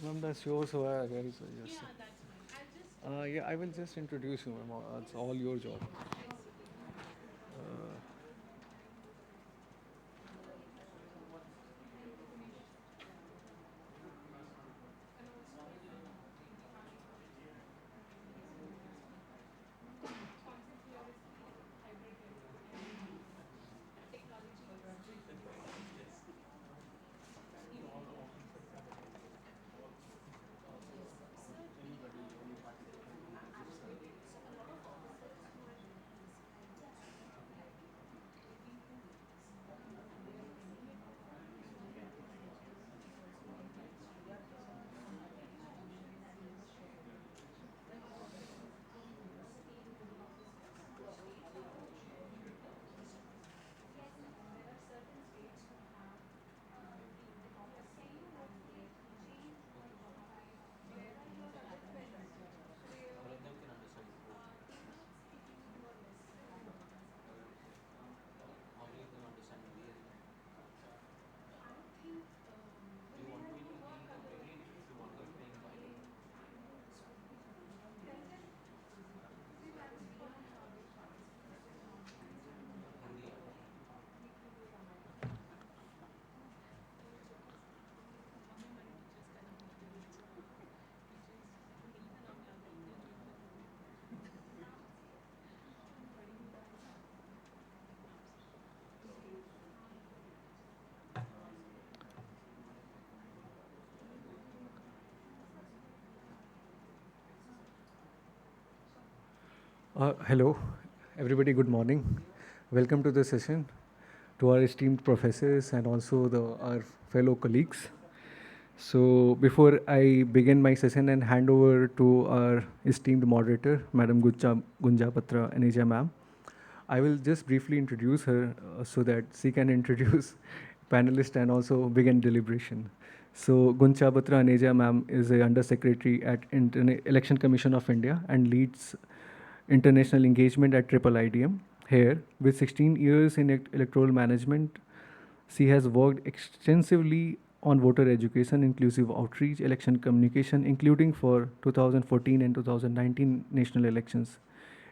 Ma'am, that's yours, so guys. Yes. Yeah, I will just introduce you, ma'am. It's all your job. Hello, everybody. Good morning. Welcome to the session, to our esteemed professors and also our fellow colleagues. So, before I begin my session and hand over to our esteemed moderator, Madam Gunja Patra Aneja ma'am, I will just briefly introduce her so that she can introduce panelists and also begin deliberation. So, Gunja Patra Aneja ma'am is a Under Secretary at Election Commission of India and leads international engagement at Triple IDM. Here, with 16 years in electoral management, she has worked extensively on voter education, inclusive outreach, election communication, including for 2014 and 2019 national elections.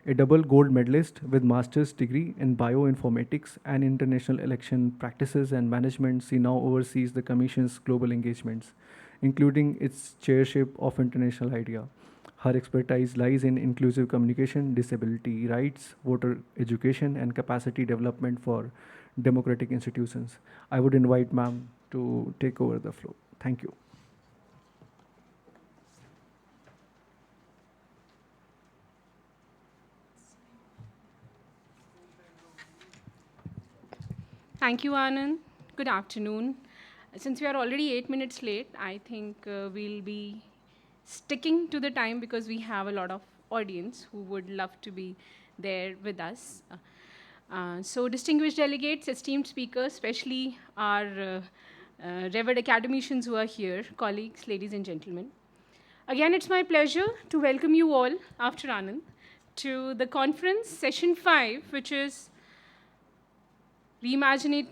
A double gold medalist with master's degree in bioinformatics and international election practices and management, she now oversees the Commission's global engagements, including its chairship of International IDEA. Her expertise lies in inclusive communication, disability rights, voter education, and capacity development for democratic institutions. I would invite ma'am to take over the floor. Thank you. Thank you, Anand. Good afternoon. Since we are already 8 minutes late, I think we'll be sticking to the time because we have a lot of audience who would love to be there with us. So, distinguished delegates, esteemed speakers, especially our revered academicians who are here, colleagues, ladies and gentlemen. Again, it's my pleasure to welcome you all after Anand to the conference session 5, which is Reimagining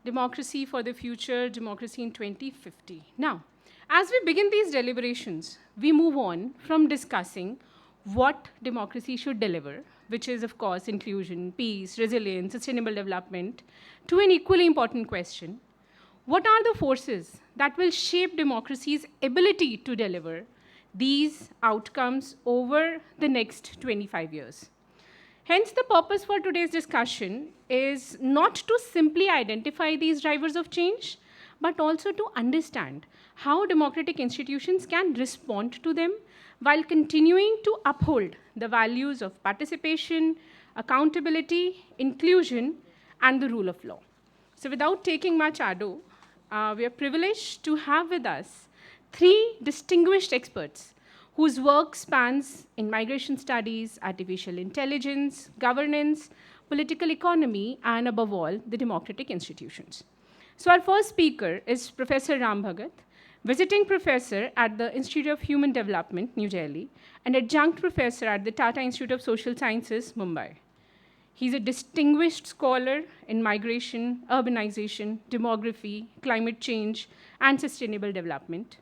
Democracy for the Future, Democracy in 2050. Now, as we begin these deliberations, we move on from discussing what democracy should deliver, which is, of course, inclusion, peace, resilience, sustainable development, to an equally important question: what are the forces that will shape democracy's ability to deliver these outcomes over the next 25 years? Hence, the purpose for today's discussion is not to simply identify these drivers of change, but also to understand how democratic institutions can respond to them while continuing to uphold the values of participation, accountability, inclusion, and the rule of law. So, without taking much ado, we are privileged to have with us three distinguished experts whose work spans in migration studies, artificial intelligence, governance, political economy, and above all, the democratic institutions. So, our first speaker is Professor Ram Bhagat, visiting professor at the Institute of Human Development, New Delhi, and adjunct professor at the Tata Institute of Social Sciences, Mumbai. He's a distinguished scholar in migration, urbanization, demography, climate change, and sustainable development.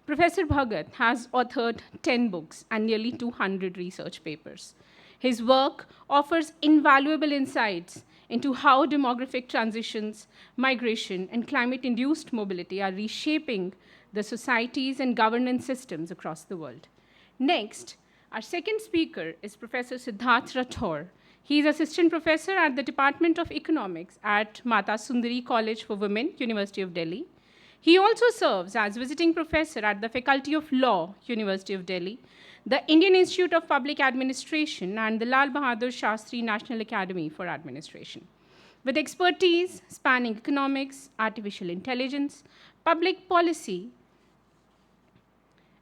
Professor Bhagat has authored 10 books and nearly 200 research papers. His work offers invaluable insights into how demographic transitions, migration, and climate induced mobility are reshaping the societies and governance systems across the world. Next, our second speaker is Professor Siddharth Rathore. He is assistant professor at the Department of Economics at Mata Sundari College for Women, University of Delhi. He also serves as visiting professor at the Faculty of Law, University of Delhi, the Indian Institute of Public Administration, and the Lal Bahadur Shastri National Academy for Administration. With expertise spanning economics, artificial intelligence, public policy,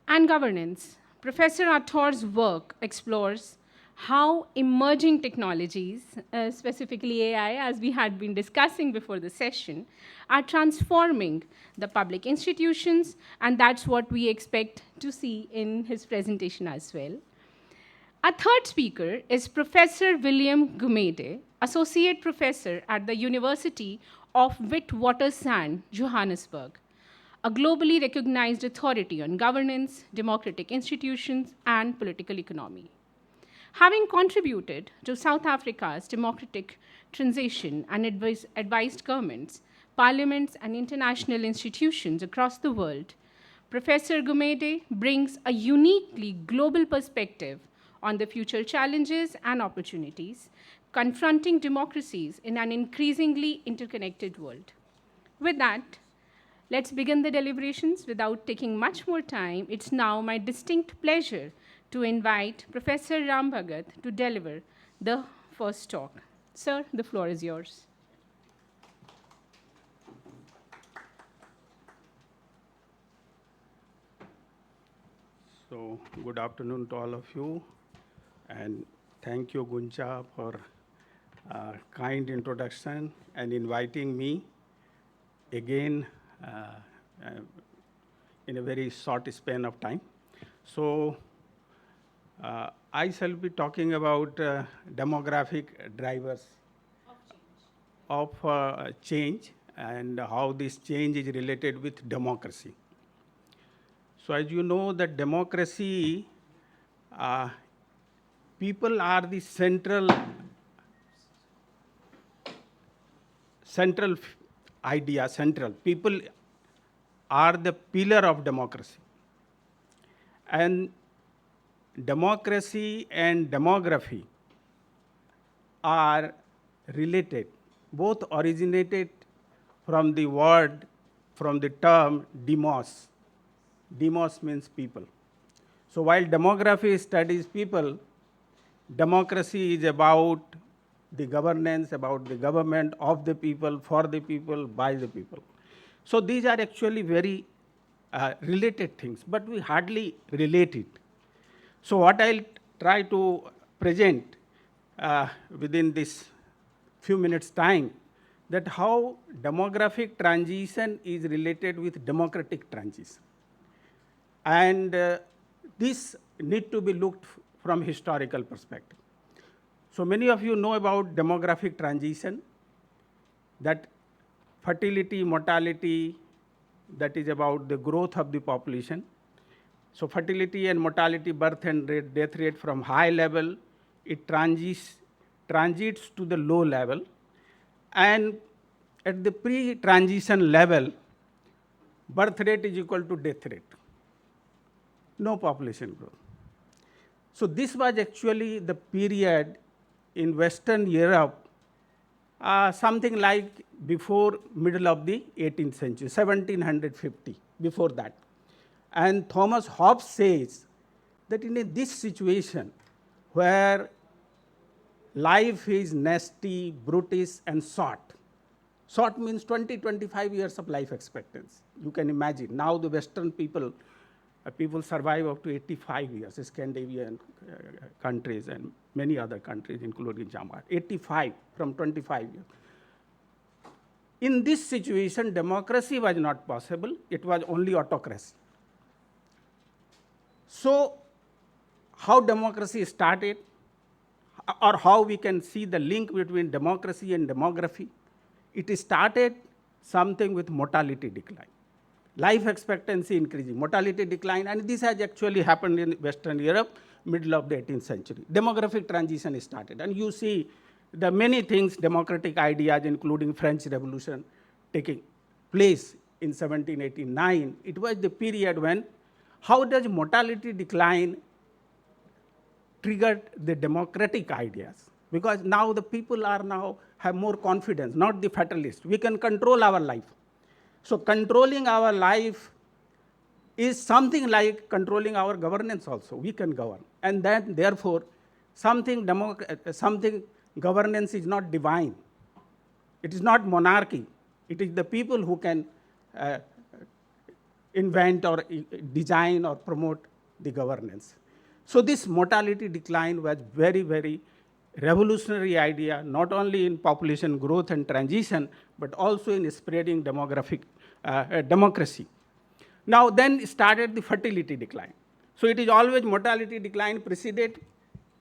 and governance, Professor Rathore's work explores how emerging technologies, specifically AI, as we had been discussing before the session, are transforming the public institutions, and that's what we expect to see in his presentation as well. Our third speaker is Professor William Gumede, Associate Professor at the University of Witwatersrand, Johannesburg, a globally recognized authority on governance, democratic institutions, and political economy. Having contributed to South Africa's democratic transition and advised governments, parliaments, and international institutions across the world, Professor Gumede brings a uniquely global perspective on the future challenges and opportunities confronting democracies in an increasingly interconnected world. With that, let's begin the deliberations without taking much more time. It's now my distinct pleasure to invite Professor Ram Bhagat to deliver the first talk. Sir, the floor is yours. So, good afternoon to all of you, and thank you, Guncha, for kind introduction and inviting me again in a very short span of time. So, I shall be talking about demographic drivers of change and how this change is related with democracy. So as you know that democracy, people are the central idea, people are the pillar of democracy. And democracy and demography are related, both originated from the word, from the term demos. Demos means people. So while demography studies people, democracy is about the governance, about the government of the people, for the people, by the people. So these are actually very related things, but we hardly relate it. So what I'll try to present within this few minutes time, that how demographic transition is related with democratic transition. And this need to be looked from historical perspective. So many of you know about demographic transition, that fertility, mortality, that is about the growth of the population. So fertility and mortality, birth and death rate from high level, it transits to the low level. And at the pre-transition level, birth rate is equal to death rate. No population growth. So this was actually the period in Western Europe, something like before middle of the 18th century, 1750, before that. And Thomas Hobbes says that in this situation where life is nasty, brutish, and short. Short means 20-25 years of life expectancy. You can imagine. Now the Western people survive up to 85 years, Scandinavian countries and many other countries, including Japan. 85 from 25 years. In this situation, democracy was not possible. It was only autocracy. So how democracy started, or how we can see the link between democracy and demography? It started something with mortality decline. life expectancy increasing, mortality decline, and this has actually happened in Western Europe, middle of the 18th century. Demographic transition started, and you see the many things, democratic ideas, including French Revolution, taking place in 1789. It was the period when how does mortality decline triggered the democratic ideas? Because now the people are now have more confidence, not the fatalist. We can control our life. So controlling our life is something like controlling our governance also. We can govern. And then therefore, something governance is not divine. It is not monarchy. It is the people who can invent or design or promote the governance. So this mortality decline was very, very revolutionary idea, not only in population growth and transition, but also in spreading democracy. Now then started the fertility decline. So it is always mortality decline preceded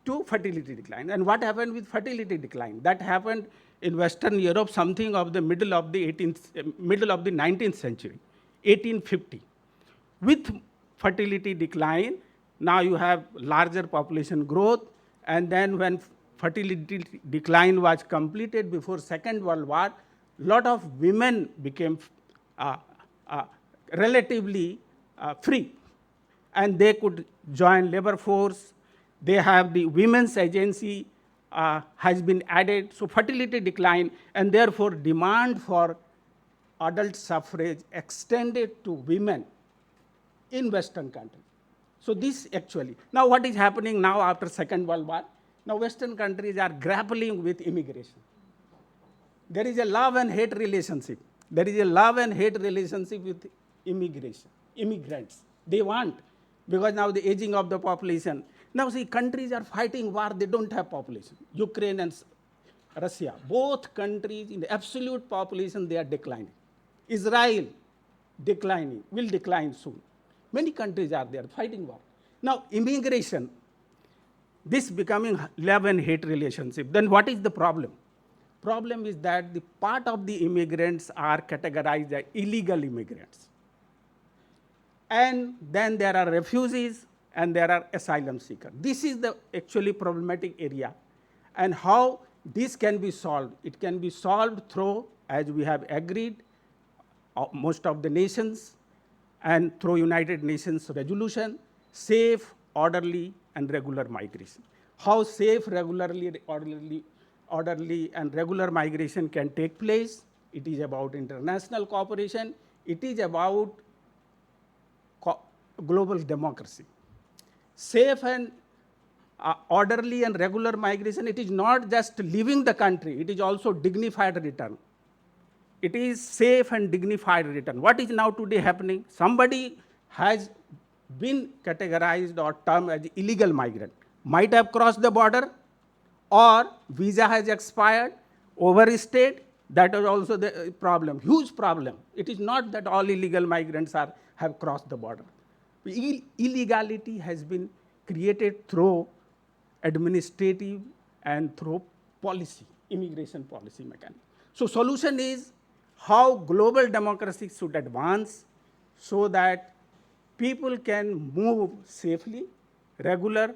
to fertility decline. And what happened with fertility decline? That happened in Western Europe, something of the middle of the 19th century, 1850. With fertility decline, now you have larger population growth, and then when fertility decline was completed before Second World War, lot of women became relatively free, and they could join labor force. They have the women's agency has been added. So fertility decline, and therefore demand for adult suffrage extended to women in Western countries. So this actually, now what is happening now after Second World War? Now Western countries are grappling with immigration. There is a love and hate relationship. There is a love and hate relationship with immigration, immigrants. They want, because now the aging of the population. Now see, countries are fighting war, they don't have population. Ukraine and Russia, both countries in the absolute population, they are declining. Israel, declining, will decline soon. Many countries are there fighting war. Now immigration, this becoming love and hate relationship. Then what is the problem? Problem is that the part of the immigrants are categorized as illegal immigrants. And then there are refugees and there are asylum seekers. This is the actually problematic area. And how this can be solved? It can be solved through, as we have agreed, most of the nations, and through United Nations resolution, safe, orderly, and regular migration. How safe, orderly, and regular migration can take place? It is about international cooperation. It is about global democracy. Safe and orderly and regular migration, it is not just leaving the country, it is also dignified return. It is safe and dignified return. What is now today happening? Somebody has been categorized or termed as illegal migrant, might have crossed the border, or visa has expired, overstayed. That is also the problem, huge problem. It is not that all illegal migrants have crossed the border. Illegality has been created through administrative and through policy, immigration policy mechanism. So solution is how global democracy should advance so that people can move safely, regular,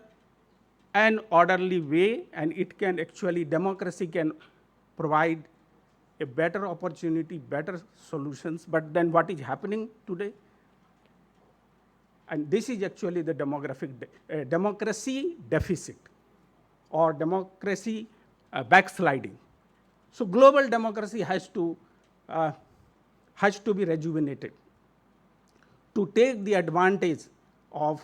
and orderly way, and it can actually, democracy can provide a better opportunity, better solutions. But then what is happening today? And this is actually the democracy deficit or democracy backsliding. So global democracy has to be rejuvenated to take the advantage of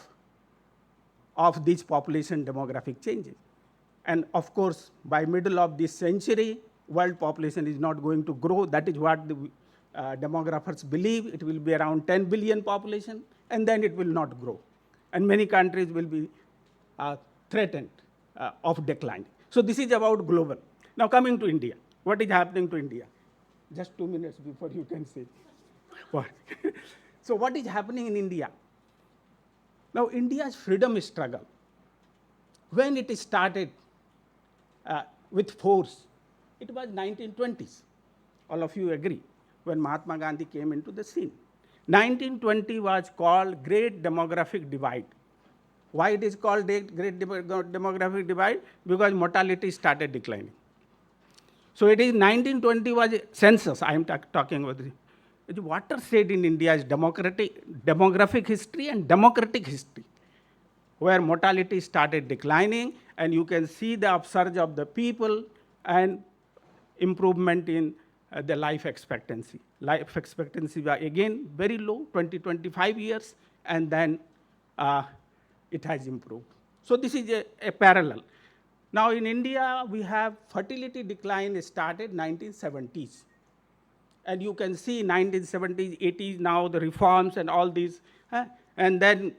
these population demographic changes. And of course, by middle of this century, world population is not going to grow. That is what the demographers believe. It will be around 10 billion population, and then it will not grow. And many countries will be threatened of decline. So this is about global. Now coming to India. What is happening to India? Just 2 minutes before you can say. What? So what is happening in India? Now India's freedom struggle, when it started with force, it was 1920s. All of you agree, when Mahatma Gandhi came into the scene. 1920 was called Great Demographic Divide. Why it is called Great Demographic Divide? Because mortality started declining. So it is 1920 was a census, I am talking about. It's a watershed in India's demographic history and democratic history, where mortality started declining, and you can see the upsurge of the people and improvement in the life expectancy. Life expectancy was again very low, 25 years, and then it has improved. So this is a parallel. Now in India, we have fertility decline started 1970s. And you can see 1970s, 80s, now the reforms and all these. And then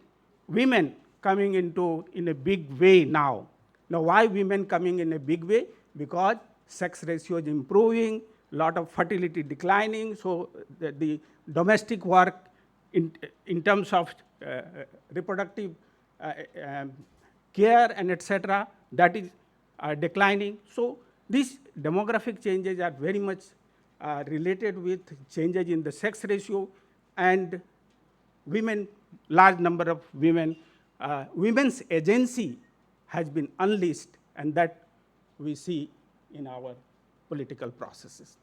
women coming into in a big way now. Now why women coming in a big way? Because sex ratio is improving, lot of fertility declining, so the domestic work in terms of reproductive care and etc., that is declining. So these demographic changes are very much related with changes in the sex ratio, and women, large number of women, women's agency has been unleashed, and that we see in our political processes.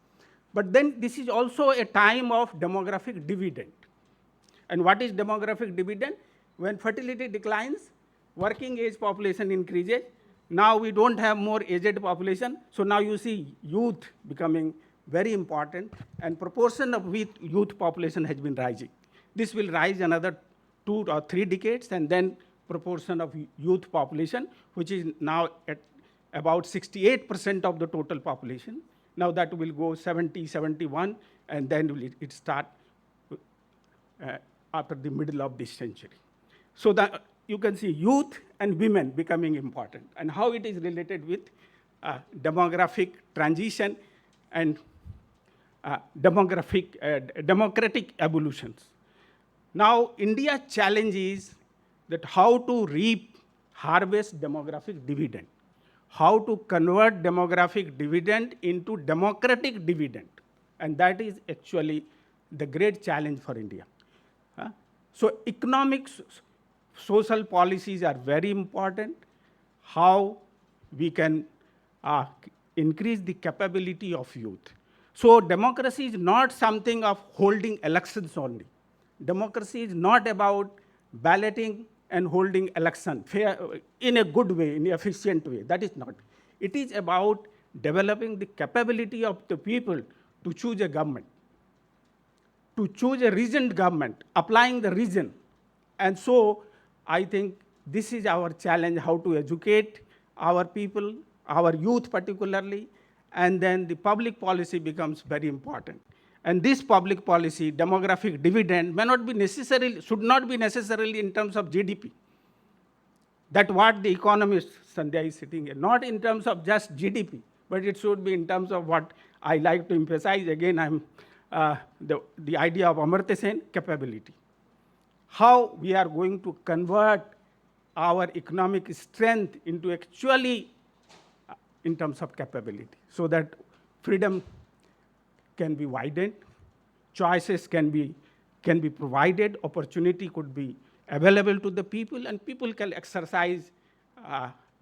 But then this is also a time of demographic dividend. And what is demographic dividend? When fertility declines, working age population increases. Now we don't have more aged population, so now you see youth becoming very important, and proportion of youth population has been rising. This will rise another 2 or 3 decades, and then proportion of youth population, which is now at about 68% of the total population. Now that will go 70, 71, and then it start after the middle of this century. So that you can see youth and women becoming important, and how it is related with demographic transition and democratic evolutions. Now, India's challenge is that how to harvest demographic dividend, how to convert demographic dividend into democratic dividend, and that is actually the great challenge for India. So economics, social policies are very important, how we can increase the capability of youth. So democracy is not something of holding elections only. Democracy is not about balloting and holding election fair, in a good way, in an efficient way. That is not. It is about developing the capability of the people to choose a government, to choose a reasoned government, applying the reason. And so I think this is our challenge, how to educate our people, our youth particularly, and then the public policy becomes very important. And this public policy, demographic dividend, may not be necessarily, should not be necessarily in terms of GDP. That what the economist Sandhya is sitting here, not in terms of just GDP, but it should be in terms of what I like to emphasize. Again, I'm the idea of Amartya Sen, capability. How we are going to convert our economic strength into actually in terms of capability, so that freedom can be widened, choices can be provided, opportunity could be available to the people, and people can exercise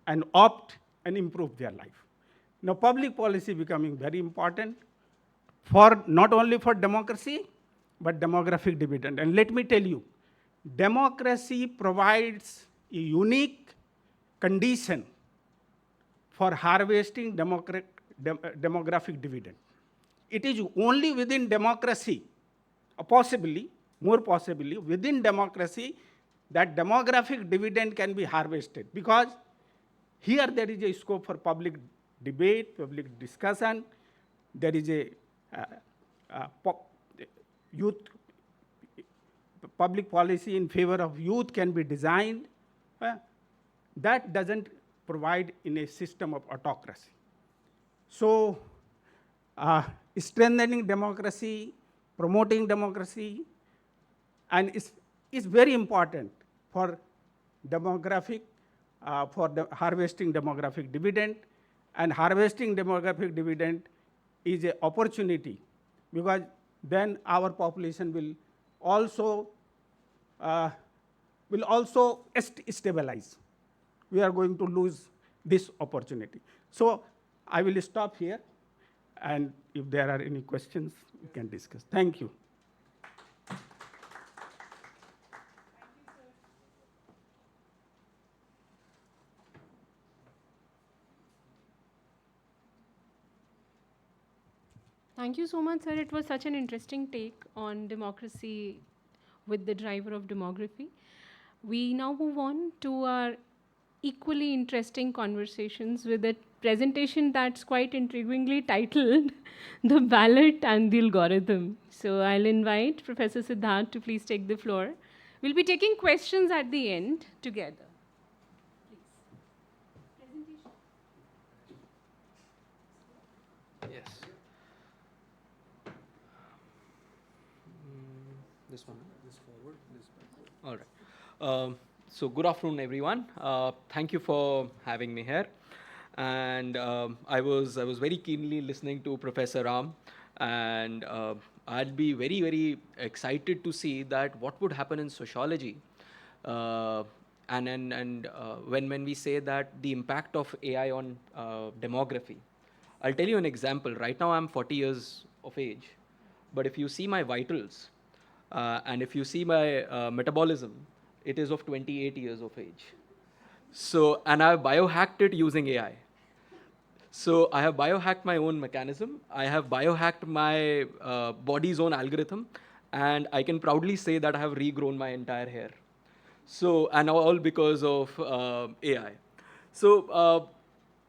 and opt and improve their life. Now, public policy becoming very important for not only for democracy, but demographic dividend. And let me tell you, democracy provides a unique condition for harvesting demographic dividend. It is only within democracy, possibly, more possibly, within democracy, that demographic dividend can be harvested, because here there is a scope for public debate, public discussion, there is a youth public policy in favor of youth can be designed. That doesn't provide in a system of autocracy. So strengthening democracy, promoting democracy, and is very important for demographic, harvesting demographic dividend. And harvesting demographic dividend is an opportunity, because then our population will also will also stabilize. We are going to lose this opportunity. So I will stop here, and if there are any questions, we can discuss. Thank you. Thank you so much, sir. It was such an interesting take on democracy with the driver of demography. We now move on to our equally interesting conversations with a presentation that's quite intriguingly titled The Ballot and the Algorithm. So I'll invite Professor Siddharth to please take the floor. We'll be taking questions at the end together. Yes. This one? This forward, this backward. All right. So good afternoon, everyone. Thank you for having me here. And I was very keenly listening to Professor Ram, and I'd be very, very excited to see that what would happen in sociology. When we say that the impact of AI on demography. I'll tell you an example. Right now, I'm 40 years of age, but if you see my vitals, and if you see my metabolism, it is of 28 years of age. So, and I've biohacked it using AI. So I have biohacked my own mechanism. I have biohacked my body's own algorithm, and I can proudly say that I have regrown my entire hair. So, and all because of AI. So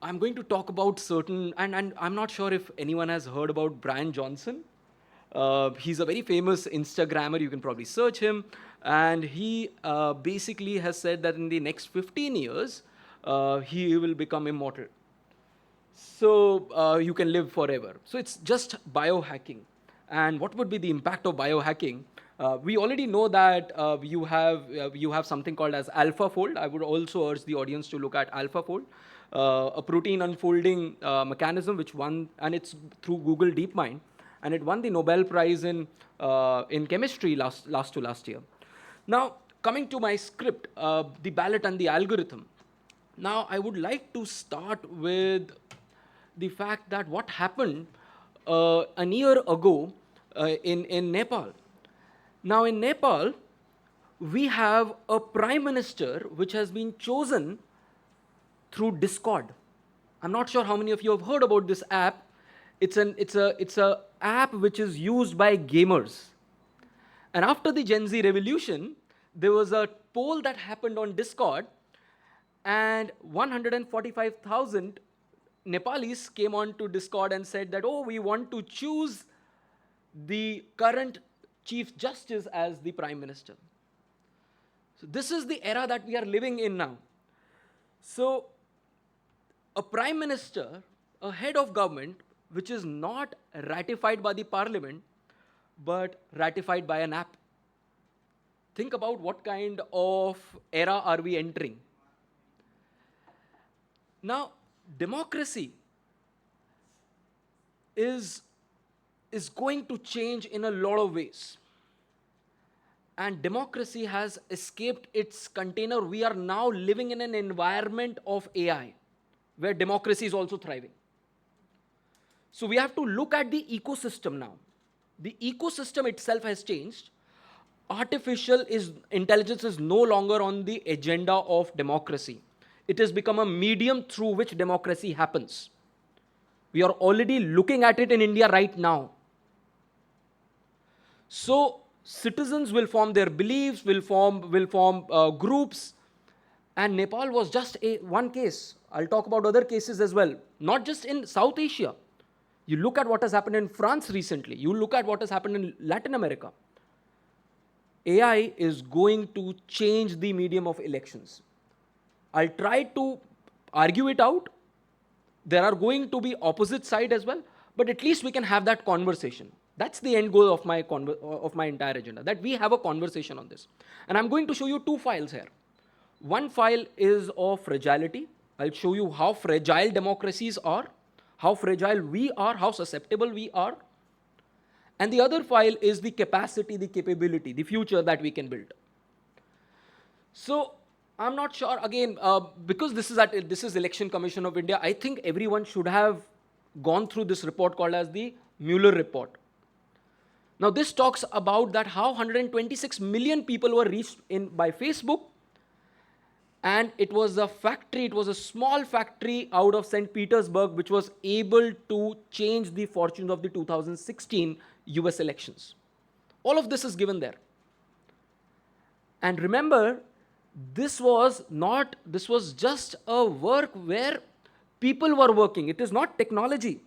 I'm going to talk about certain, and I'm not sure if anyone has heard about Brian Johnson. He's a very famous Instagrammer. You can probably search him. And he basically has said that in the next 15 years, he will become immortal. So you can live forever. So it's just biohacking. And what would be the impact of biohacking? We already know that you have something called as AlphaFold. I would also urge the audience to look at AlphaFold, a protein unfolding mechanism which won, and it's through Google DeepMind, and it won the Nobel Prize in chemistry last year. Now, coming to my script, the ballot and the algorithm. Now, I would like to start with the fact that what happened a year ago in Nepal. Now, in Nepal, we have a prime minister which has been chosen through Discord. I'm not sure how many of you have heard about this app. It's a app which is used by gamers. And after the Gen Z revolution, there was a poll that happened on Discord, and 145,000 Nepalis came on to Discord and said that, oh, we want to choose the current Chief Justice as the Prime Minister. So this is the era that we are living in now. So a Prime Minister, a head of government, which is not ratified by the Parliament, but ratified by an app. Think about what kind of era are we entering. Now, democracy is going to change in a lot of ways. And democracy has escaped its container. We are now living in an environment of AI, where democracy is also thriving. So we have to look at the ecosystem now. The ecosystem itself has changed. Artificial intelligence is no longer on the agenda of democracy. It has become a medium through which democracy happens. We are already looking at it in India right now. So citizens will form their beliefs, will form groups, and Nepal was just one case. I'll talk about other cases as well, not just in South Asia. You look at what has happened in France recently. You look at what has happened in Latin America. AI is going to change the medium of elections. I'll try to argue it out. There are going to be opposite side as well, but at least we can have that conversation. That's the end goal of my entire agenda, that we have a conversation on this. And I'm going to show you two files here. One file is of fragility. I'll show you how fragile democracies are, how fragile we are, how susceptible we are. And the other file is the capacity, the capability, the future that we can build. So I'm not sure, again, because this is Election Commission of India, I think everyone should have gone through this report called as the Mueller report. Now this talks about that how 126 million people were reached by Facebook, and it was a factory, it was a small factory out of St. Petersburg which was able to change the fortunes of the 2016 US elections. All of this is given there. And remember, this was just a work where people were working. It is not technology.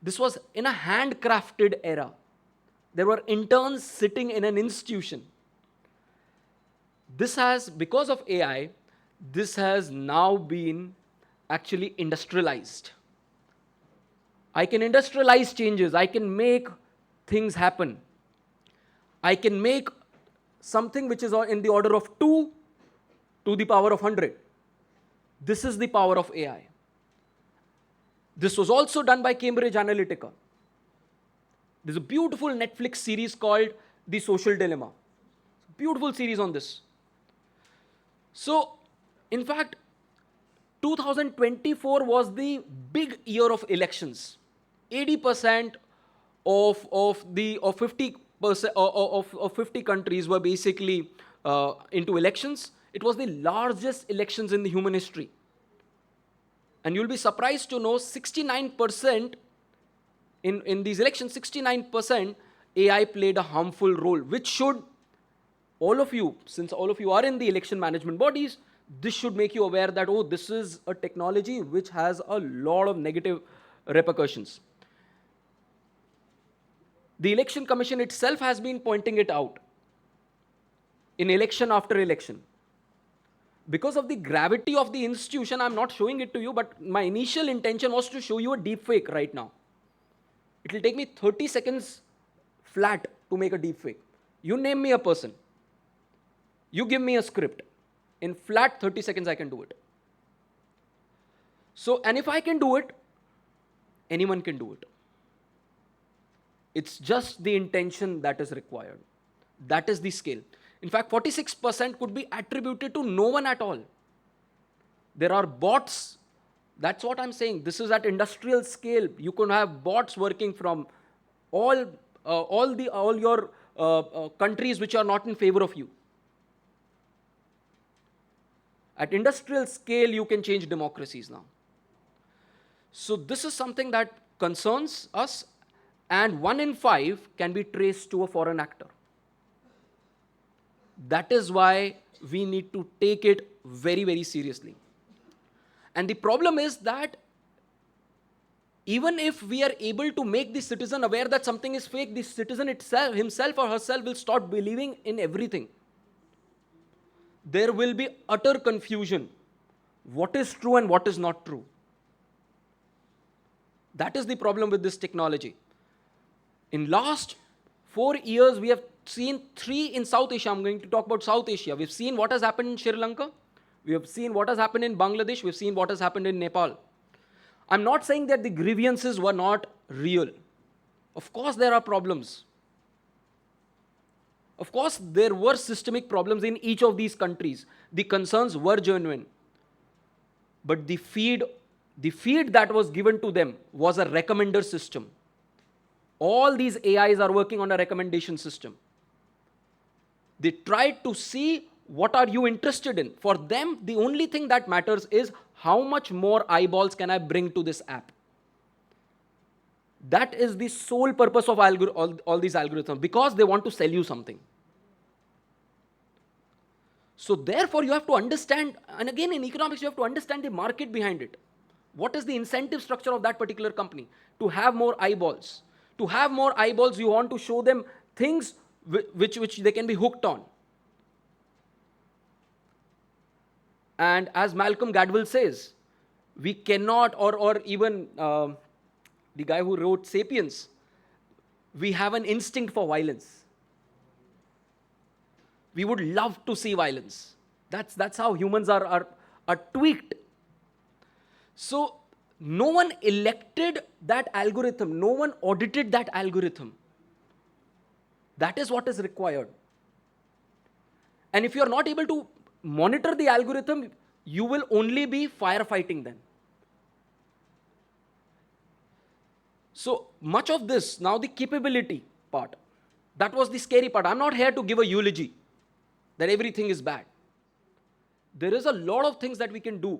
This was in a handcrafted era. There were interns sitting in an institution. This has, because of AI, this has now been actually industrialized. I can industrialize changes. I can make things happen. I can make something which is in the order of 2 to the power of 100. This is the power of AI. This was also done by Cambridge Analytica. There's a beautiful Netflix series called The Social Dilemma. Beautiful series on this. So, in fact, 2024 was the big year of elections. 80% of 50% of 50 countries were basically into elections. It was the largest elections in the human history. And you'll be surprised to know 69% in these elections, 69% AI played a harmful role, which should, all of you, since all of you are in the election management bodies, this should make you aware that, oh, this is a technology which has a lot of negative repercussions. The Election Commission itself has been pointing it out in election after election. Because of the gravity of the institution, I'm not showing it to you, but my initial intention was to show you a deep fake right now. It will take me 30 seconds flat to make a deep fake. You name me a person. You give me a script. In flat 30 seconds, I can do it. So, and if I can do it, anyone can do it. It's just the intention that is required. That is the scale. In fact, 46% could be attributed to no one at all. There are bots. That's what I'm saying. This is at industrial scale. You can have bots working from all your countries which are not in favor of you. At industrial scale, you can change democracies now. So this is something that concerns us, and 1 in 5 can be traced to a foreign actor. That is why we need to take it very, very seriously. And the problem is that even if we are able to make the citizen aware that something is fake, the citizen himself or herself will start believing in everything. There will be utter confusion. What is true and what is not true? That is the problem with this technology. In last 4 years, we have seen 3 in South Asia. I'm going to talk about South Asia. We've seen what has happened in Sri Lanka. We have seen what has happened in Bangladesh. We've seen what has happened in Nepal. I'm not saying that the grievances were not real. Of course, there are problems. Of course, there were systemic problems in each of these countries. The concerns were genuine. But the feed that was given to them was a recommender system. All these AIs are working on a recommendation system. They tried to see what are you interested in. For them, the only thing that matters is how much more eyeballs can I bring to this app. That is the sole purpose of all these algorithms, because they want to sell you something. So therefore, you have to understand, and again in economics, you have to understand the market behind it. What is the incentive structure of that particular company? To have more eyeballs. To have more eyeballs, you want to show them things which they can be hooked on. And as Malcolm Gladwell says, we cannot, or even the guy who wrote Sapiens, we have an instinct for violence. We would love to see violence. That's how humans are tweaked. So no one elected that algorithm. No one audited that algorithm. That is what is required. And if you are not able to monitor the algorithm, you will only be firefighting then. So much of this, now the capability part, that was the scary part. I'm not here to give a eulogy that everything is bad. There is a lot of things that we can do.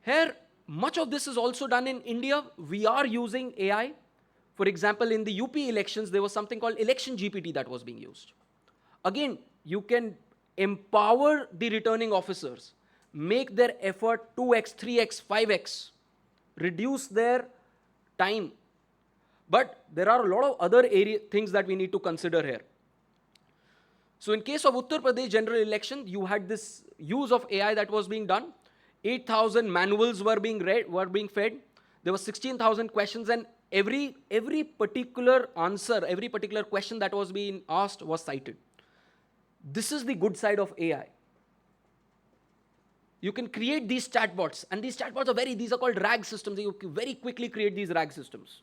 Here, much of this is also done in India. We are using AI. For example, in the UP elections, there was something called Election GPT that was being used. Again, you can empower the returning officers, make their effort 2x, 3x, 5x, reduce their time. But there are a lot of other things that we need to consider here. So in case of Uttar Pradesh general election, you had this use of AI that was being done. 8,000 manuals were being fed. There were 16,000 questions, and every particular answer, every particular question that was being asked was cited. This is the good side of AI. You can create these chatbots, and these chatbots are these are called RAG systems. You can very quickly create these RAG systems.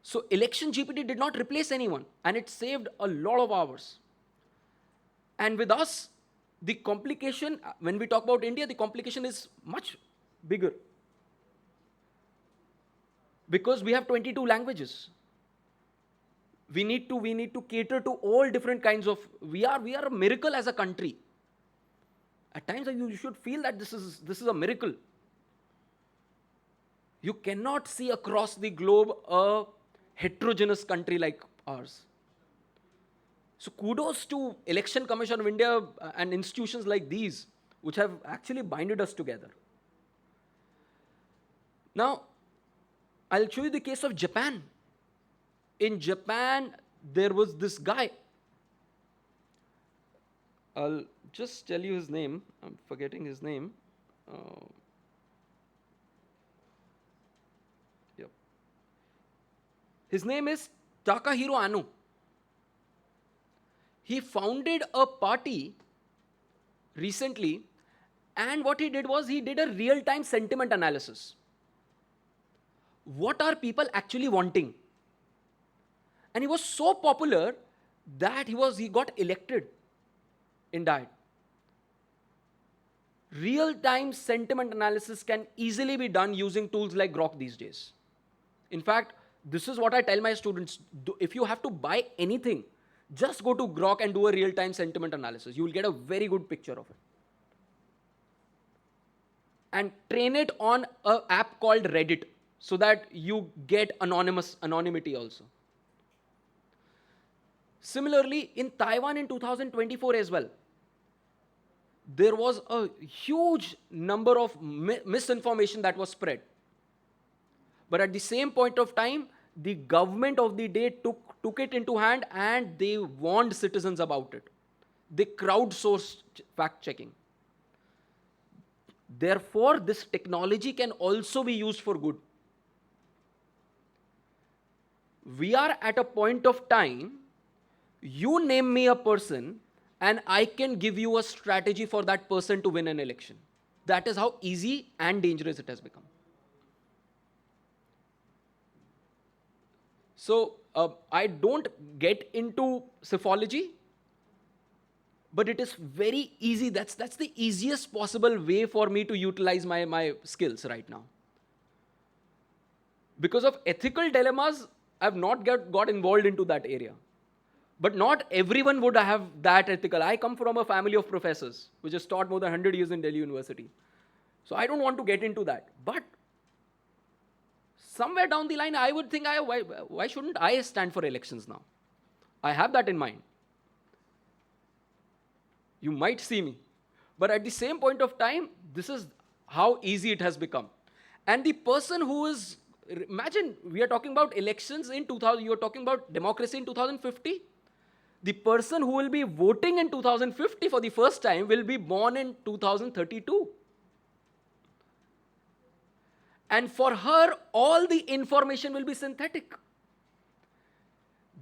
So Election GPT did not replace anyone, and it saved a lot of hours. And with us, the complication, when we talk about India, the complication is much bigger. Because we have 22 languages. We need to cater to all different kinds of, we are a miracle as a country. At times you should feel that this is a miracle. You cannot see across the globe a heterogeneous country like ours. So kudos to Election Commission of India and institutions like these, which have actually binded us together. Now, I'll show you the case of Japan. In Japan, there was this guy. I'll just tell you his name. I'm forgetting his name. Yep. His name is Takahiro Anno. He founded a party recently, and what he did was he did a real-time sentiment analysis. What are people actually wanting? And he was so popular that he got elected in that. Real-time sentiment analysis can easily be done using tools like Grok these days. In fact, this is what I tell my students. If you have to buy anything, just go to Grok and do a real-time sentiment analysis. You will get a very good picture of it. And train it on an app called Reddit so that you get anonymity also. Similarly, in Taiwan in 2024 as well, there was a huge number of misinformation that was spread. But at the same point of time, the government of the day took it into hand and they warned citizens about it. They crowdsourced fact-checking. Therefore, this technology can also be used for good. We are at a point of time, you name me a person, and I can give you a strategy for that person to win an election. That is how easy and dangerous it has become. So, I don't get into psephology, but it is very easy. That's the easiest possible way for me to utilize my skills right now. Because of ethical dilemmas, I've not got involved into that area. But not everyone would have that ethical. I come from a family of professors, which has taught more than 100 years in Delhi University. So I don't want to get into that. But somewhere down the line, I would think, why shouldn't I stand for elections now? I have that in mind. You might see me. But at the same point of time, this is how easy it has become. And the person who is, imagine, we are talking about elections in 2000, you are talking about democracy in 2050. The person who will be voting in 2050 for the first time will be born in 2032. And for her, all the information will be synthetic.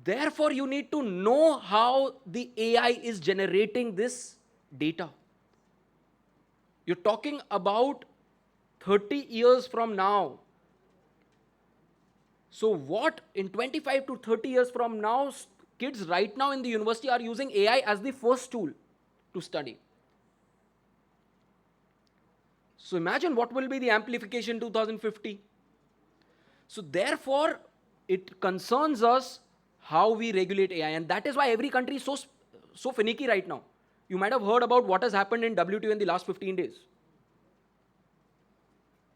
Therefore, you need to know how the AI is generating this data. You're talking about 30 years from now. So what in 25 to 30 years from now, kids right now in the university are using AI as the first tool to study. So imagine what will be the amplification 2050. So therefore, it concerns us how we regulate AI, and that is why every country is so finicky right now. You might have heard about what has happened in WTO in the last 15 days.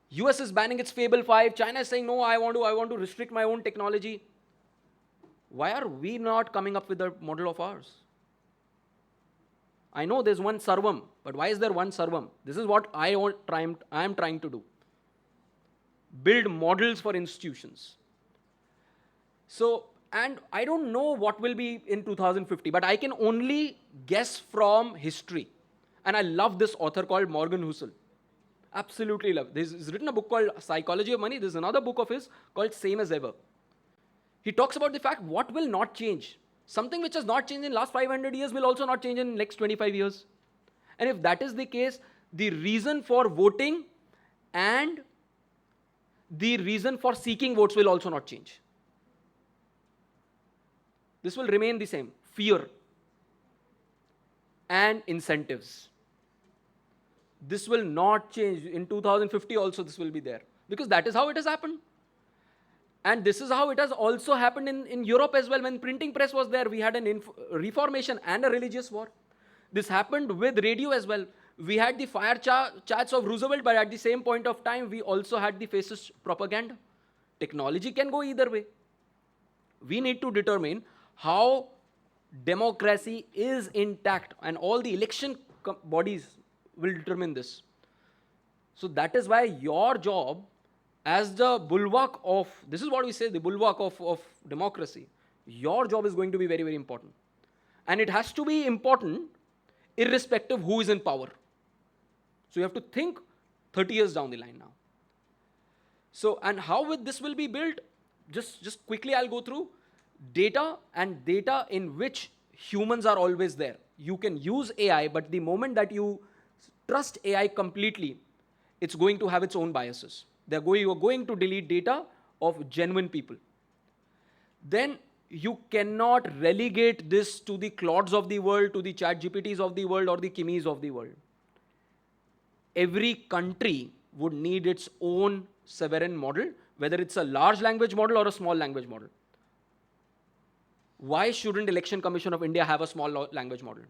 US is banning its Fable 5. China is saying, no, I want to restrict my own technology. Why are we not coming up with a model of ours? I know there's one Sarvam, but why is there one Sarvam? This is what I am trying to do. Build models for institutions. So, and I don't know what will be in 2050, but I can only guess from history. And I love this author called Morgan Housel. Absolutely love. He's written a book called Psychology of Money. There's another book of his called Same as Ever. He talks about the fact what will not change. Something which has not changed in last 500 years will also not change in next 25 years. And if that is the case, the reason for voting and the reason for seeking votes will also not change. This will remain the same. Fear and incentives. This will not change. In 2050 also this will be there. Because that is how it has happened. And this is how it has also happened in Europe as well. When printing press was there, we had an reformation and a religious war. This happened with radio as well. We had the fire chats of Roosevelt, but at the same point of time, we also had the fascist propaganda. Technology can go either way. We need to determine how democracy is intact, and all the election bodies will determine this. So that is why your job as the bulwark of, this is what we say, the bulwark of democracy, your job is going to be very, very important. And it has to be important irrespective who is in power. So you have to think 30 years down the line now. So, and how this will be built? Just quickly I'll go through. Data, and data in which humans are always there. You can use AI, but the moment that you trust AI completely, it's going to have its own biases. You are going to delete data of genuine people. Then you cannot relegate this to the Claudes of the world, to the ChatGPTs of the world, or the Kimis of the world. Every country would need its own sovereign model, whether it's a large language model or a small language model. Why shouldn't Election Commission of India have a small language model?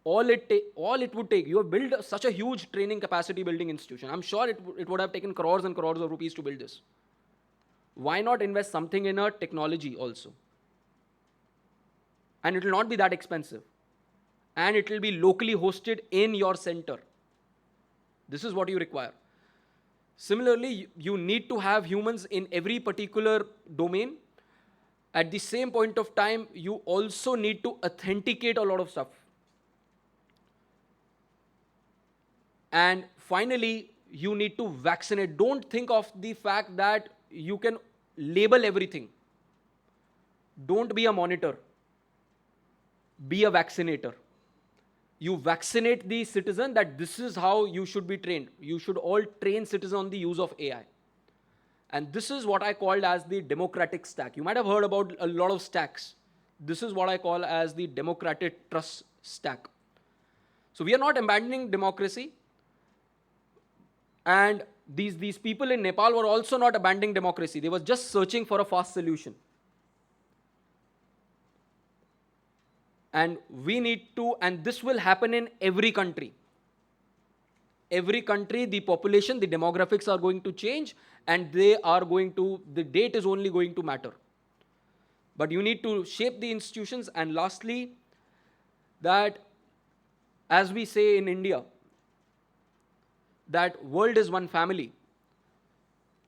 All it would take, you have built such a huge training capacity building institution. I'm sure it would have taken crores and crores of rupees to build this. Why not invest something in a technology also? And it will not be that expensive. And it will be locally hosted in your center. This is what you require. Similarly, you need to have humans in every particular domain. At the same point of time, you also need to authenticate a lot of stuff. And finally, you need to vaccinate. Don't think of the fact that you can label everything. Don't be a monitor. Be a vaccinator. You vaccinate the citizen that this is how you should be trained. You should all train citizens on the use of AI. And this is what I called as the democratic stack. You might have heard about a lot of stacks. This is what I call as the democratic trust stack. So we are not abandoning democracy. And these people in Nepal were also not abandoning democracy. They were just searching for a fast solution. And we need to, and this will happen in every country. Every country, the population, the demographics are going to change, and the date is only going to matter. But you need to shape the institutions. And lastly, that as we say in India, that world is one family.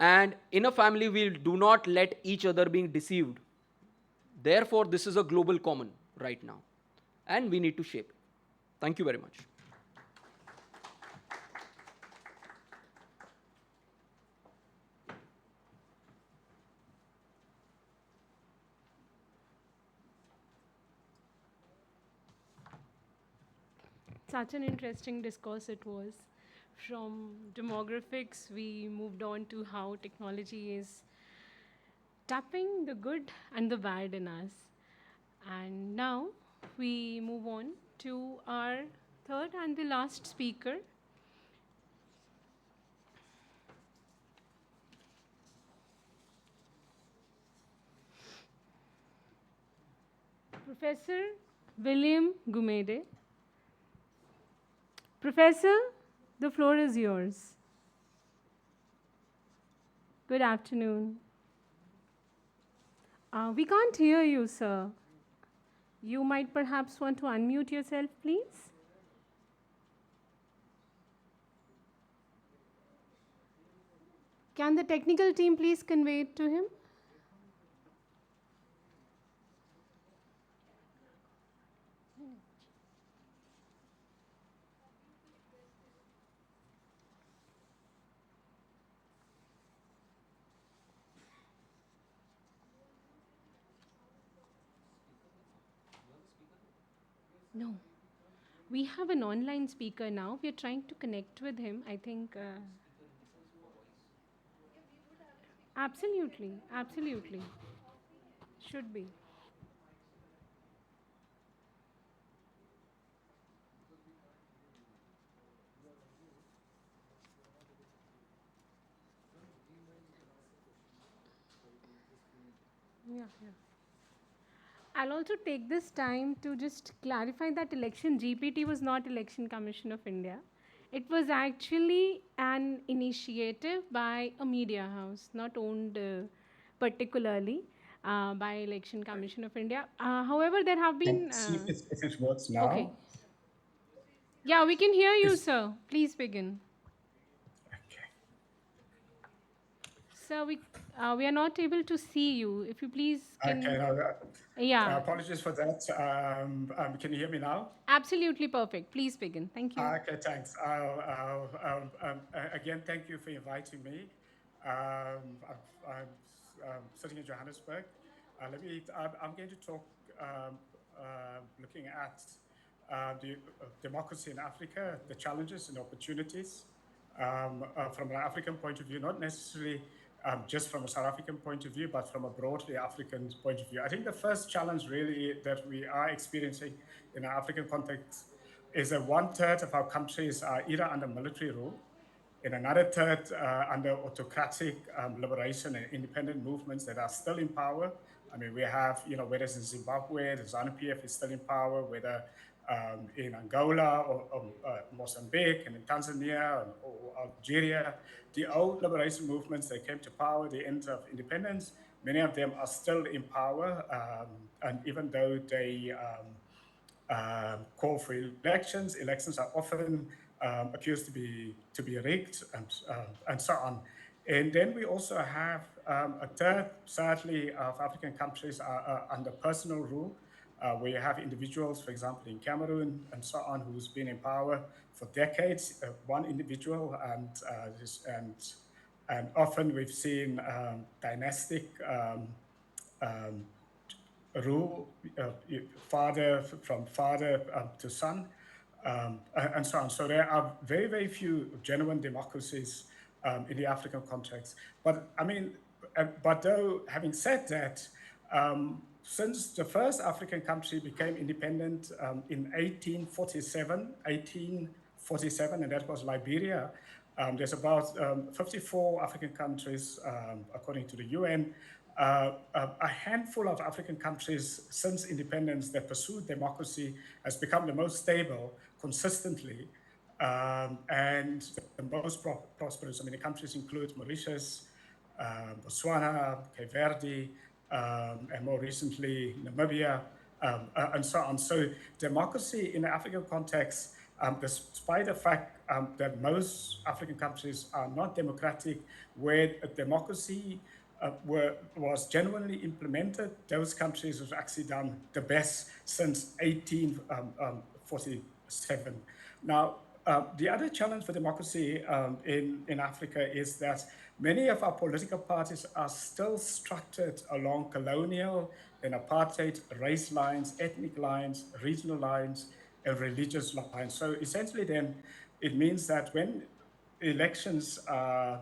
And in a family, we do not let each other being deceived. Therefore, this is a global common right now. And we need to shape it. Thank you very much. Such an interesting discourse it was. From demographics, we moved on to how technology is tapping the good and the bad in us. And now we move on to our third and the last speaker. Professor William Gumede. Professor, the floor is yours. Good afternoon. We can't hear you, sir. You might perhaps want to unmute yourself, please. Can the technical team please convey it to him? No. We have an online speaker now. We are trying to connect with him. I think. Absolutely. Absolutely. Should be. Yeah, yeah. I'll also take this time to just clarify that election GPT was not Election Commission of India. It was actually an initiative by a media house, not owned particularly by Election Commission of India. However, there have been. Let's see if it works now. Okay. Yeah, we can hear you, Is- sir. Please begin. Okay. Sir, we are not able to see you. If you please can. Okay. Yeah. Apologies for that. Can you hear me now? Absolutely perfect. Please begin. Thank you. Okay, thanks. Again, thank you for inviting me. I'm sitting in Johannesburg. I'm going to talk looking at the democracy in Africa, the challenges and opportunities from an African point of view, not necessarily just from a South African point of view, but from a broadly African point of view. I think the first challenge really that we are experiencing in an African context is that 1/3 of our countries are either under military rule, and another third under autocratic liberation and independent movements that are still in power. I mean, we have, whether it's in Zimbabwe, the ZANU-PF is still in power, whether in Angola or Mozambique and in Tanzania or Algeria, the old liberation movements that came to power, the end of independence, many of them are still in power. And even though they call for elections, elections are often accused to be rigged and so on. And then we also have a third, sadly, of African countries are under personal rule, where you have individuals, for example, in Cameroon and so on, who's been in power for decades, one individual, and often we've seen dynastic rule, father to son, and so on. So there are very, very few genuine democracies in the African context. But I mean, but though, having said that, since the first African country became independent in 1847, and that was Liberia, there's about 54 African countries, according to the UN. A handful of African countries since independence that pursued democracy has become the most stable consistently and the most prosperous. I mean, the countries include Mauritius, Botswana, Cape Verde, and more recently Namibia, and so on. So democracy in the African context, despite the fact that most African countries are not democratic, where democracy was genuinely implemented, those countries have actually done the best since 1847. Now, the other challenge for democracy in Africa is that many of our political parties are still structured along colonial and apartheid race lines, ethnic lines, regional lines, and religious lines. So essentially then, it means that when elections are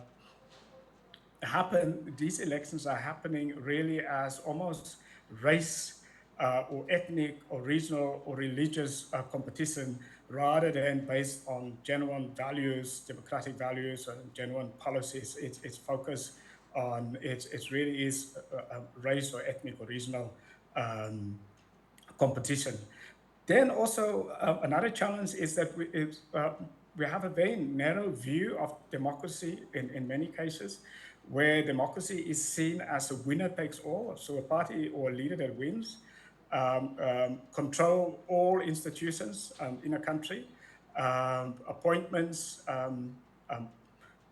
these elections are happening really as almost race or ethnic or regional or religious competition rather than based on genuine values, democratic values, and genuine policies. It's focused on, it really is race or ethnic or regional competition. Then also another challenge is that we have a very narrow view of democracy in many cases, where democracy is seen as a winner takes all. So a party or a leader that wins control all institutions in a country, appointments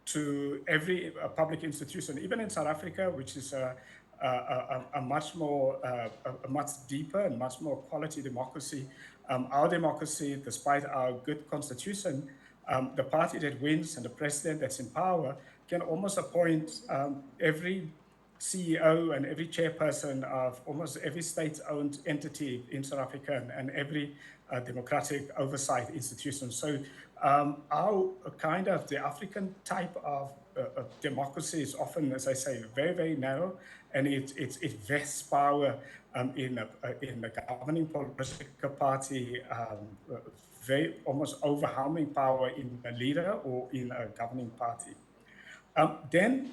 to every public institution, even in South Africa, which is a much more, a much deeper and much more quality democracy. Our democracy, despite our good constitution, the party that wins and the president that's in power can almost appoint every CEO and every chairperson of almost every state-owned entity in South Africa and every democratic oversight institution. So our kind of the African type of democracy is often, as I say, very, very narrow, and it vests power in the governing political party, very almost overwhelming power in a leader or in a governing party. Then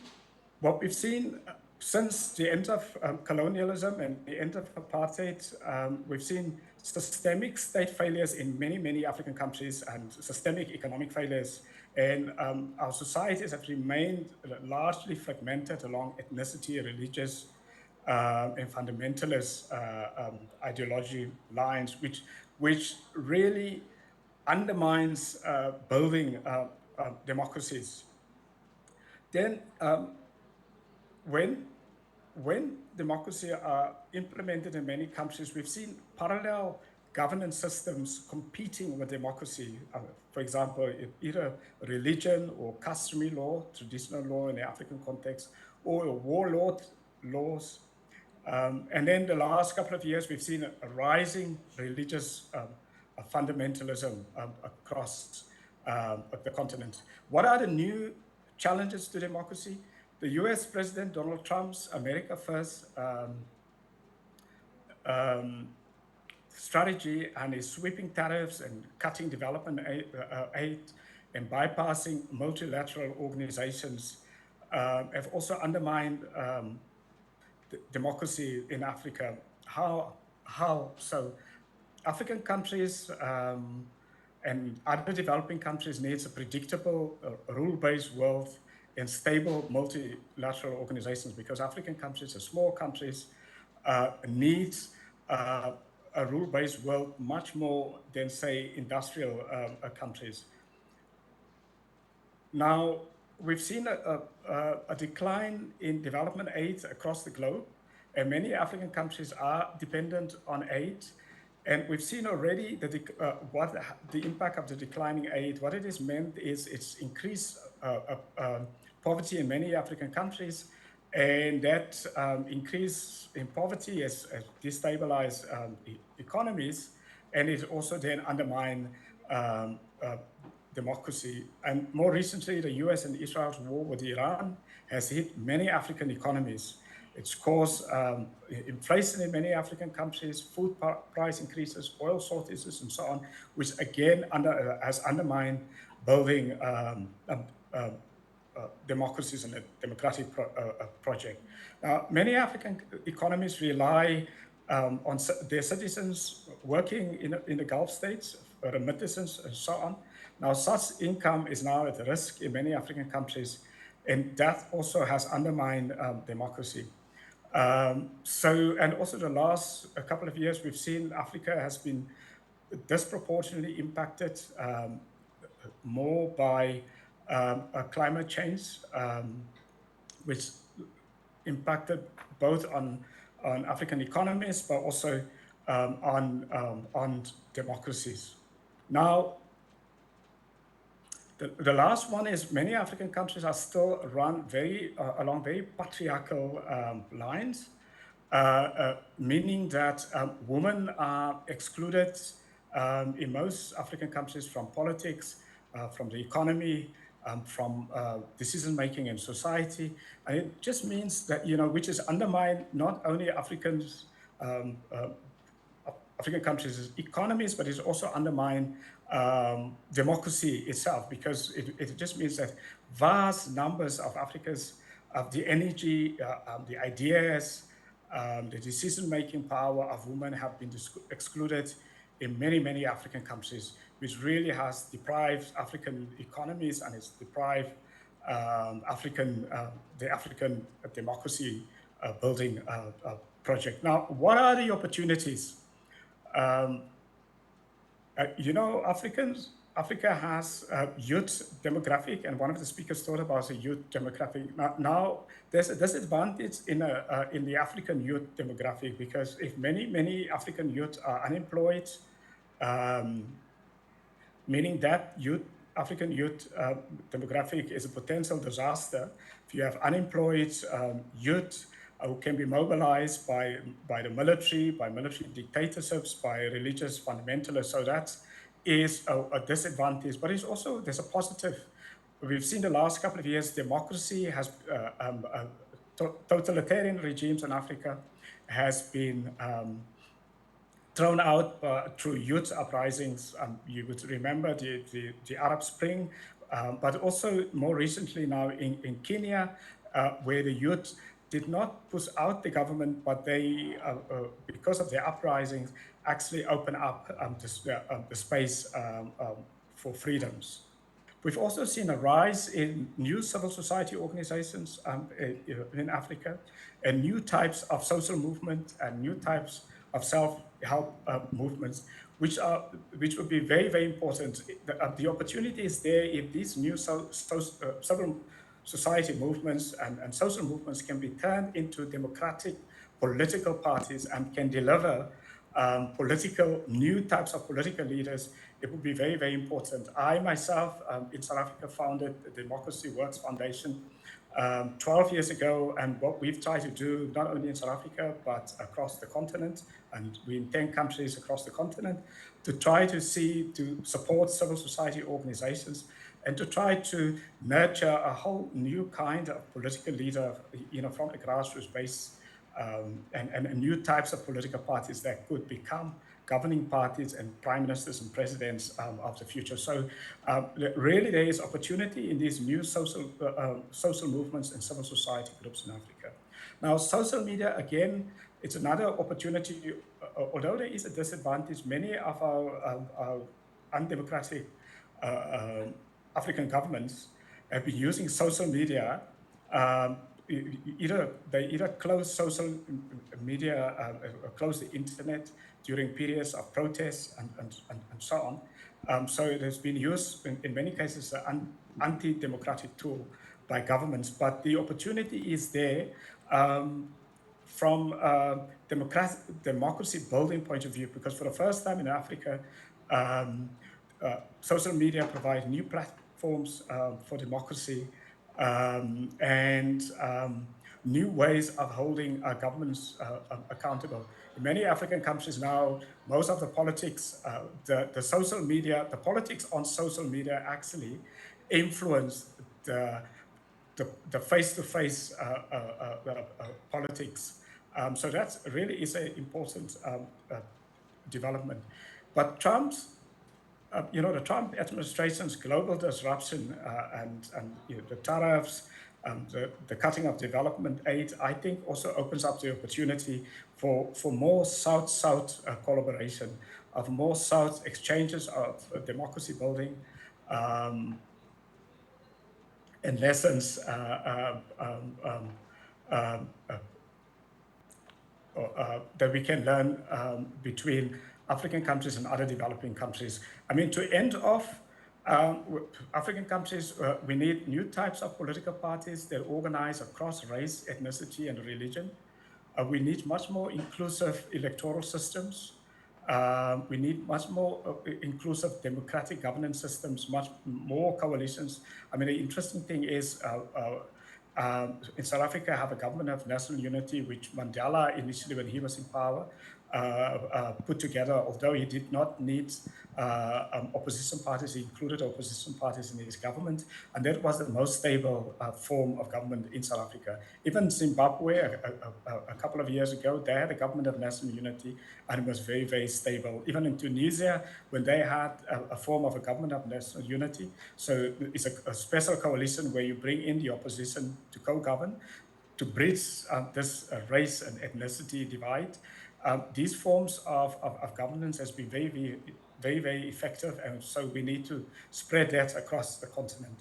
what we've seen since the end of colonialism and the end of apartheid, we've seen systemic state failures in many, many African countries and systemic economic failures. And our societies have remained largely fragmented along ethnicity, religious, and fundamentalist ideology lines, which really undermines building democracies. Then when democracy are implemented in many countries, we've seen parallel governance systems competing with democracy. For example, either religion or customary law, traditional law in the African context, or warlord laws. And then the last couple of years, we've seen a rising religious fundamentalism across the continent. What are the new challenges to democracy? The US President Donald Trump's America First strategy and his sweeping tariffs and cutting development aid and bypassing multilateral organizations have also undermined democracy in Africa. How so? African countries and other developing countries needs a predictable rule-based world and stable multilateral organizations, because African countries are small countries, needs a rule-based world much more than, say, industrial countries. Now, we've seen a decline in development aid across the globe, and many African countries are dependent on aid. And we've seen already what the impact of the declining aid. What it has meant is it's increased poverty in many African countries, and that increase in poverty has destabilized economies, and it also then undermined democracy. And more recently, the US and Israel's war with Iran has hit many African economies. It's caused inflation in many African countries, food price increases, oil shortages, and so on, which again has undermined building democracies and a democratic project. Now, many African economies rely on their citizens working in the Gulf states, remittances, and so on. Now, such income is now at risk in many African countries, and that also has undermined democracy. And also the last couple of years, we've seen Africa has been disproportionately impacted more by climate change, which impacted both on African economies, but also on democracies. Now, the last one is many African countries are still run along very patriarchal lines, meaning that women are excluded in most African countries from politics, from the economy, from decision making in society, and it just means that which is undermine not only African countries' economies, but it's also undermine democracy itself, because it just means that vast numbers of the energy, the ideas, the decision-making power of women have been excluded in many, many African countries, which really has deprived African economies, and it's deprived the African democracy building project. Now, what are the opportunities? Africa has a youth demographic, and one of the speakers thought about the youth demographic. Now there's a disadvantage in the African youth demographic, because if many African youth are unemployed, meaning that African youth demographic is a potential disaster. If you have unemployed youth who can be mobilized by the military, by military dictatorships, by religious fundamentalists, so that is a disadvantage. But there's a positive. We've seen the last couple of years, democracy has totalitarian regimes in Africa has been thrown out through youth uprisings. You would remember the Arab Spring, but also more recently now in Kenya, where the youth did not push out the government, but they, because of their uprisings, actually open up the space for freedoms. We've also seen a rise in new civil society organizations in Africa, and new types of social movement and new types of self-help movements, which would be very, very important. The opportunity is there if these new civil society movements and social movements can be turned into democratic political parties and can deliver new types of political leaders. It would be very, very important. I myself in South Africa founded the Democracy Works Foundation 12 years ago, and what we've tried to do, not only in South Africa, but across the continent, and we're in 10 countries across the continent, to try to support civil society organizations and to try to nurture a whole new kind of political leader, from the grassroots base, and new types of political parties that could become governing parties and prime ministers and presidents of the future. So really there is opportunity in these new social movements and civil society groups in Africa. Now, social media, again, it's another opportunity. Although there is a disadvantage, many of our undemocratic African governments have been using social media. They either close social media, close the internet during periods of protests and so on. So it has been used in many cases an anti-democratic tool by governments. But the opportunity is there from a democracy building point of view, because for the first time in Africa, social media provide new platforms for democracy and new ways of holding governments accountable. In many African countries now, most of the politics, the social media, the politics on social media actually influence the face-to-face politics. So that really is an important development. But the Trump administration's global disruption and the tariffs, the cutting of development aid, I think also opens up the opportunity for more South-South collaboration, of more South exchanges of democracy building, and lessons that we can learn between African countries and other developing countries. I mean, to end off, African countries, we need new types of political parties that organize across race, ethnicity, and religion. We need much more inclusive electoral systems. We need much more inclusive democratic governance systems, much more coalitions. I mean, the interesting thing is in South Africa, I have a government of national unity, which Mandela initially, when he was in power, put together, although he did not need opposition parties, he included opposition parties in his government, and that was the most stable form of government in South Africa. Even Zimbabwe, a couple of years ago, they had a government of national unity, and it was very, very stable. Even in Tunisia, when they had a form of a government of national unity, so it's a special coalition where you bring in the opposition to co-govern, to bridge this race and ethnicity divide. These forms of governance has been very effective, and so we need to spread that across the continent.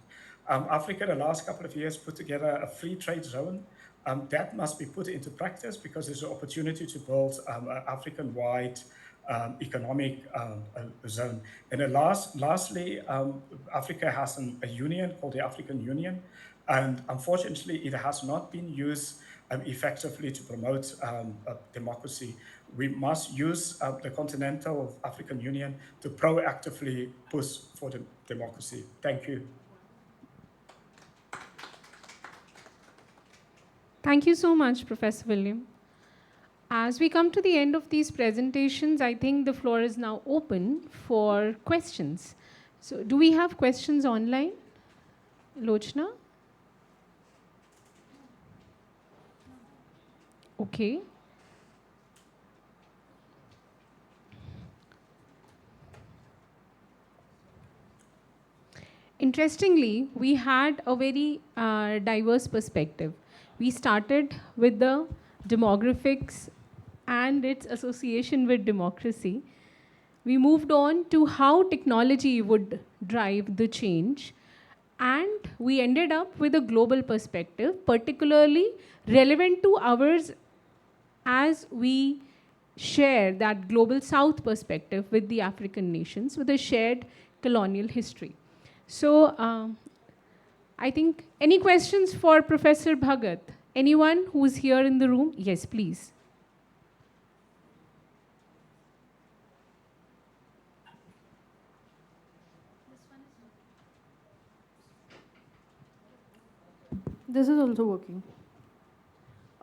Africa, the last couple of years, put together a free trade zone. That must be put into practice because there's an opportunity to build an African-wide economic zone. And then lastly, Africa has a union called the African Union, and unfortunately, it has not been used effectively to promote democracy. We must use the Continental African Union to proactively push for democracy. Thank you. Thank you so much, Professor William. As we come to the end of these presentations, I think the floor is now open for questions. So do we have questions online? Lochna? Okay. Interestingly, we had a very diverse perspective. We started with the demographics and its association with democracy. We moved on to how technology would drive the change. And we ended up with a global perspective, particularly relevant to ours as we share that global South perspective with the African nations with a shared colonial history. So I think, any questions for Professor Bhagat? Anyone who's here in the room? Yes, please. This is also working.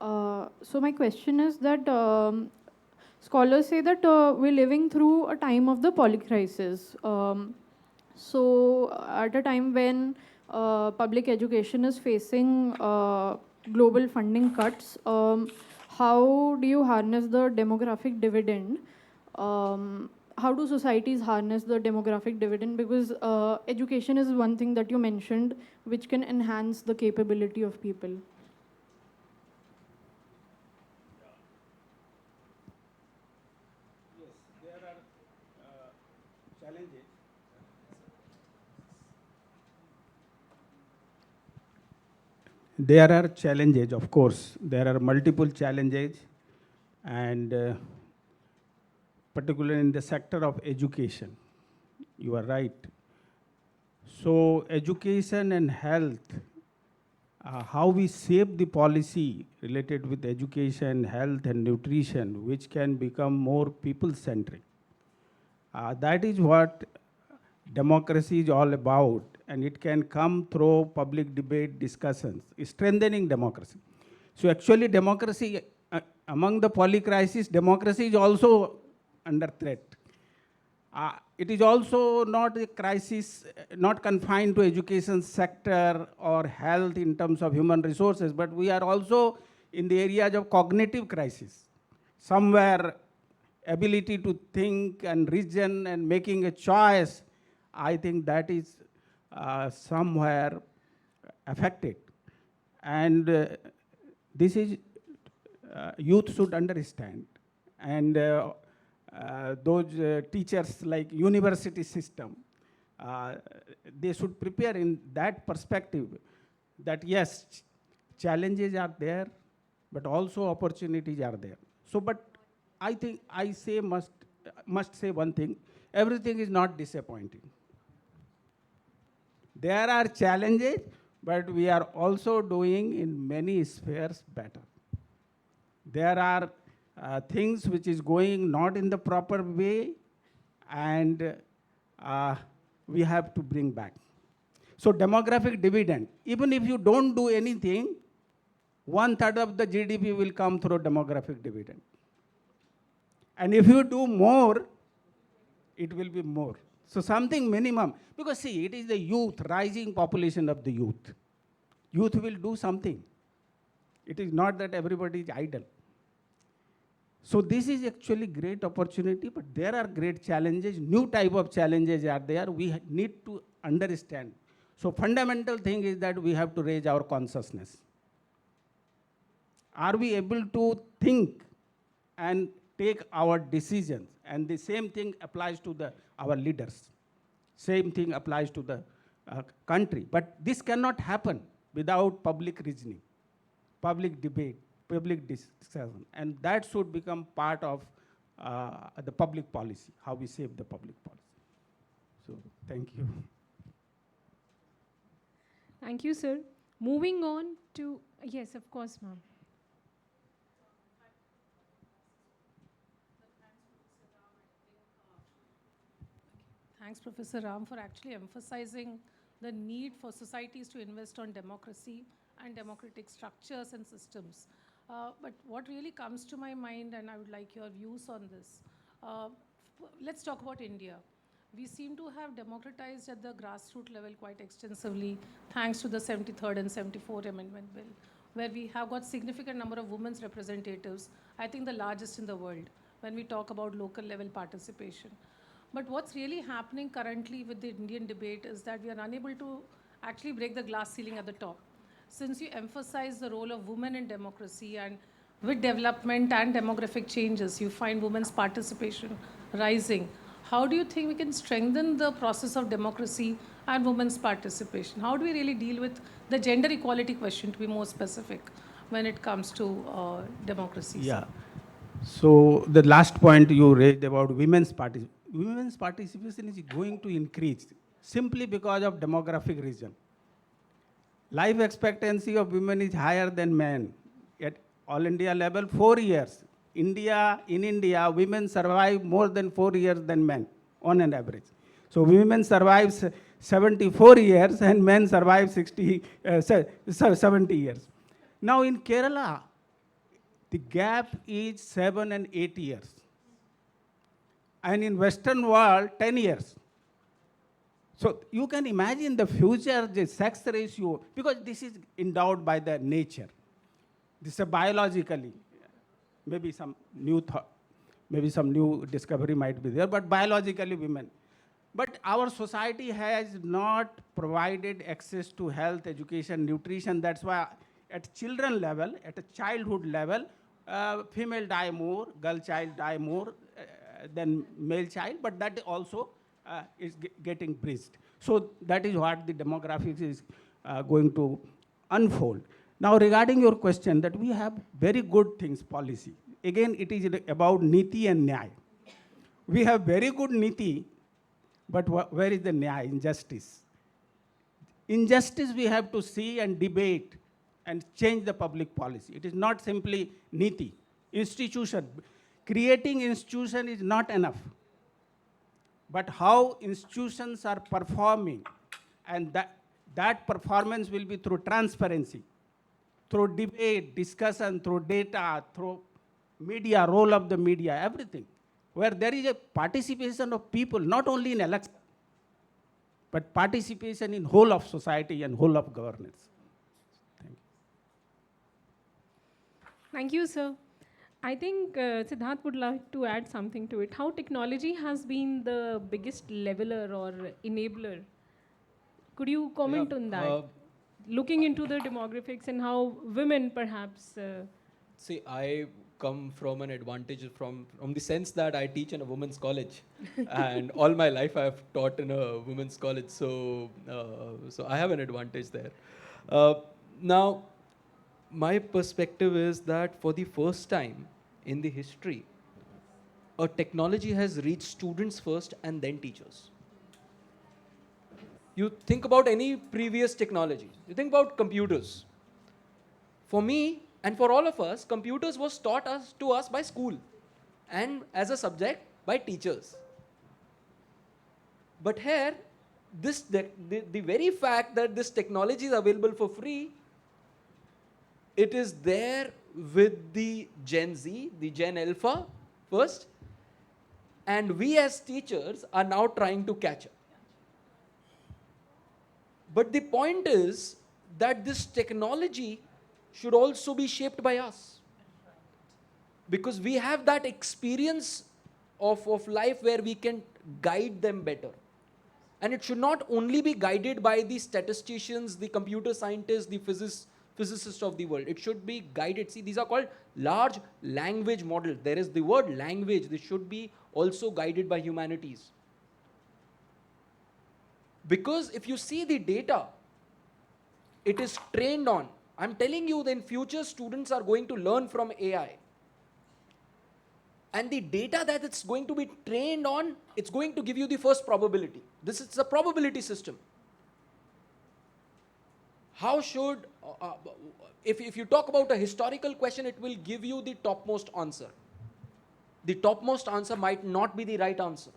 So my question is that scholars say that we're living through a time of the polycrisis. So at a time when public education is facing global funding cuts, how do you harness the demographic dividend? How do societies harness the demographic dividend? Because education is one thing that you mentioned, which can enhance the capability of people. Yes, there are challenges. There are challenges, of course. There are multiple challenges, and particularly in the sector of education. You are right. So education and health, how we shape the policy related with education, health, and nutrition, which can become more people-centric. That is what democracy is all about, and it can come through public debate, discussions, strengthening democracy. So actually democracy, among the polycrisis, democracy is also under threat. It is also not a crisis, not confined to education sector or health in terms of human resources, but we are also in the areas of cognitive crisis. Somewhere ability to think and reason and making a choice, I think that is somewhere affected. And this is, youth should understand. And those teachers like university system, they should prepare in that perspective that yes, challenges are there, but also opportunities are there. So, but I think I say must say one thing, everything is not disappointing. There are challenges, but we are also doing in many spheres better. There are things which is going not in the proper way, and we have to bring back. So demographic dividend, even if you don't do anything, 1/3 of the GDP will come through demographic dividend. And if you do more, it will be more. So something minimum, because see, it is the youth, rising population of the youth. Youth will do something. It is not that everybody is idle. So this is actually great opportunity, but there are great challenges, new type of challenges are there. We need to understand. So fundamental thing is that we have to raise our consciousness. Are we able to think and take our decisions? And the same thing applies to our leaders. Same thing applies to the country. But this cannot happen without public reasoning, public debate, public discussion. And that should become part of the public policy, how we shape the public policy. So thank you. Thank you, sir. Moving on to, yes, of course, ma'am. Thanks, Professor Ram, for actually emphasizing the need for societies to invest on democracy and democratic structures and systems. But what really comes to my mind, and I would like your views on this, let's talk about India. We seem to have democratized at the grassroots level quite extensively, thanks to the 73rd and 74th Amendment Bill, where we have got significant number of women's representatives, I think the largest in the world, when we talk about local level participation. But what's really happening currently with the Indian debate is that we are unable to actually break the glass ceiling at the top. Since you emphasize the role of women in democracy, and with development and demographic changes, you find women's participation rising. How do you think we can strengthen the process of democracy and women's participation? How do we really deal with the gender equality question, to be more specific, when it comes to democracy? Yeah. So the last point you raised about women's participation. Women's participation is going to increase simply because of demographic reason. Life expectancy of women is higher than men. At all India level, 4 years. In India, women survive more than 4 years than men on an average. So women survive 74 years and men survive 70 years. Now in Kerala, the gap is 7 and 8 years. And in Western world, 10 years. So you can imagine the future, the sex ratio, because this is endowed by the nature. This is biologically, maybe some new thought, maybe some new discovery might be there, but biologically women. But our society has not provided access to health, education, nutrition. That's why at children level, at a childhood level, female die more, girl child die more than male child, but that also is getting bridged. So that is what the demographics is going to unfold. Now regarding your question that we have very good things policy. Again, it is about niti and nyay. We have very good niti, but where is the nyay, injustice? Injustice we have to see and debate and change the public policy. It is not simply niti. Institution, creating institution is not enough. But how institutions are performing, and that performance will be through transparency, through debate, discussion, through data, through media, role of the media, everything. Where there is a participation of people, not only in election, but participation in whole of society and whole of governance. Thank you. Thank you, sir. I think Siddharth would like to add something to it. How technology has been the biggest leveler or enabler. Could you comment on that? Looking into the demographics and how women perhaps... See, I come from an advantage from the sense that I teach in a women's college. And all my life I have taught in a women's college. So I have an advantage there. Now, my perspective is that for the first time in the history, a technology has reached students first and then teachers. You think about any previous technology. You think about computers. For me and for all of us, computers was taught to us by school and as a subject by teachers. But here, the very fact that this technology is available for free, it is there with the Gen Z, the Gen Alpha first, And we as teachers are now trying to catch up. But the point is that this technology should also be shaped by us. Because we have that experience of life where we can guide them better. And it should not only be guided by the statisticians, the computer scientists, the physicists of the world. It should be guided. See, these are called large language models. There is the word language. This should be also guided by humanities. Because if you see the data, it is trained on. I'm telling you that in future students are going to learn from AI. And the data that it's going to be trained on, it's going to give you the first probability. This is a probability system. How should, if you talk about a historical question, it will give you the topmost answer. The topmost answer might not be the right answer.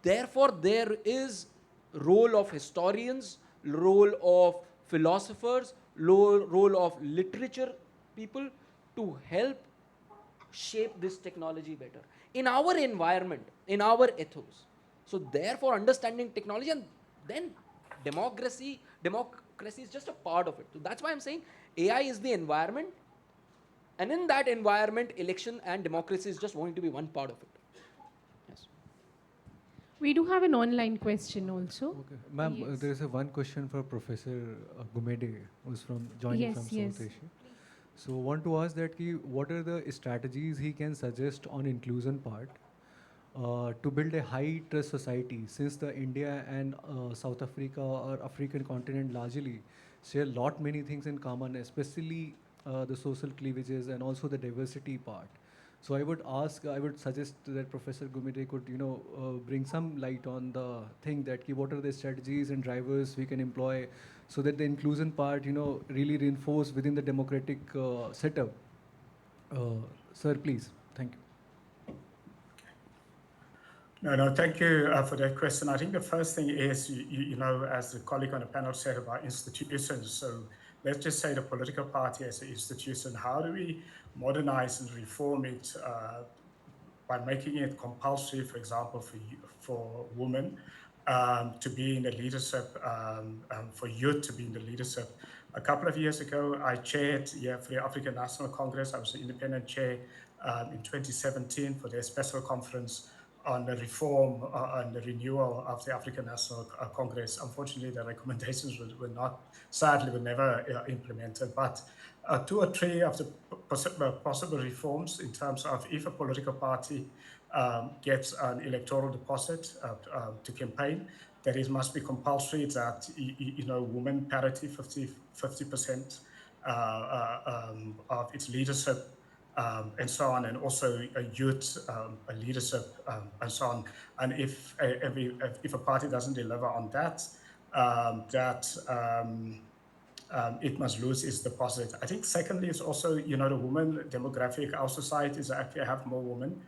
Therefore, there is role of historians, role of philosophers, role of literature people to help shape this technology better in our environment, in our ethos. So therefore, understanding technology, and then democracy is just a part of it. So that's why I'm saying AI is the environment, and in that environment, election and democracy is just going to be one part of it. Yes. We do have an online question also. Okay. Ma'am, Yes. there is a one question for Professor Gumede, who's joining Yes, from yes. South Asia. So want to ask that what are the strategies he can suggest on inclusion part to build a high trust society, since the India and South Africa or African continent largely share many things in common, especially the social cleavages and also the diversity part. So I would suggest that Professor Gumede could, bring some light on the thing that what are the strategies and drivers we can employ so that the inclusion part, really reinforce within the democratic setup. Sir, please. Thank you. No, thank you for that question. I think the first thing is, as the colleague on the panel said about institutions, so let's just say the political party as an institution, how do we modernize and reform it by making it compulsory, for example, for women to be in the leadership, for youth to be in the leadership. A couple of years ago, I chaired for the African National Congress. I was the independent chair in 2017 for their special conference on the reform and the renewal of the African National Congress. Unfortunately, the recommendations sadly were never implemented, but 2 or 3 of the possible reforms in terms of if a political party gets an electoral deposit to campaign, that it must be compulsory that, women parity, 50% of its leadership and so on, and also a youth leadership and so on. And if a party doesn't deliver on that, it must lose its deposit. I think secondly, it's also, the women demographic. Our societies actually have more women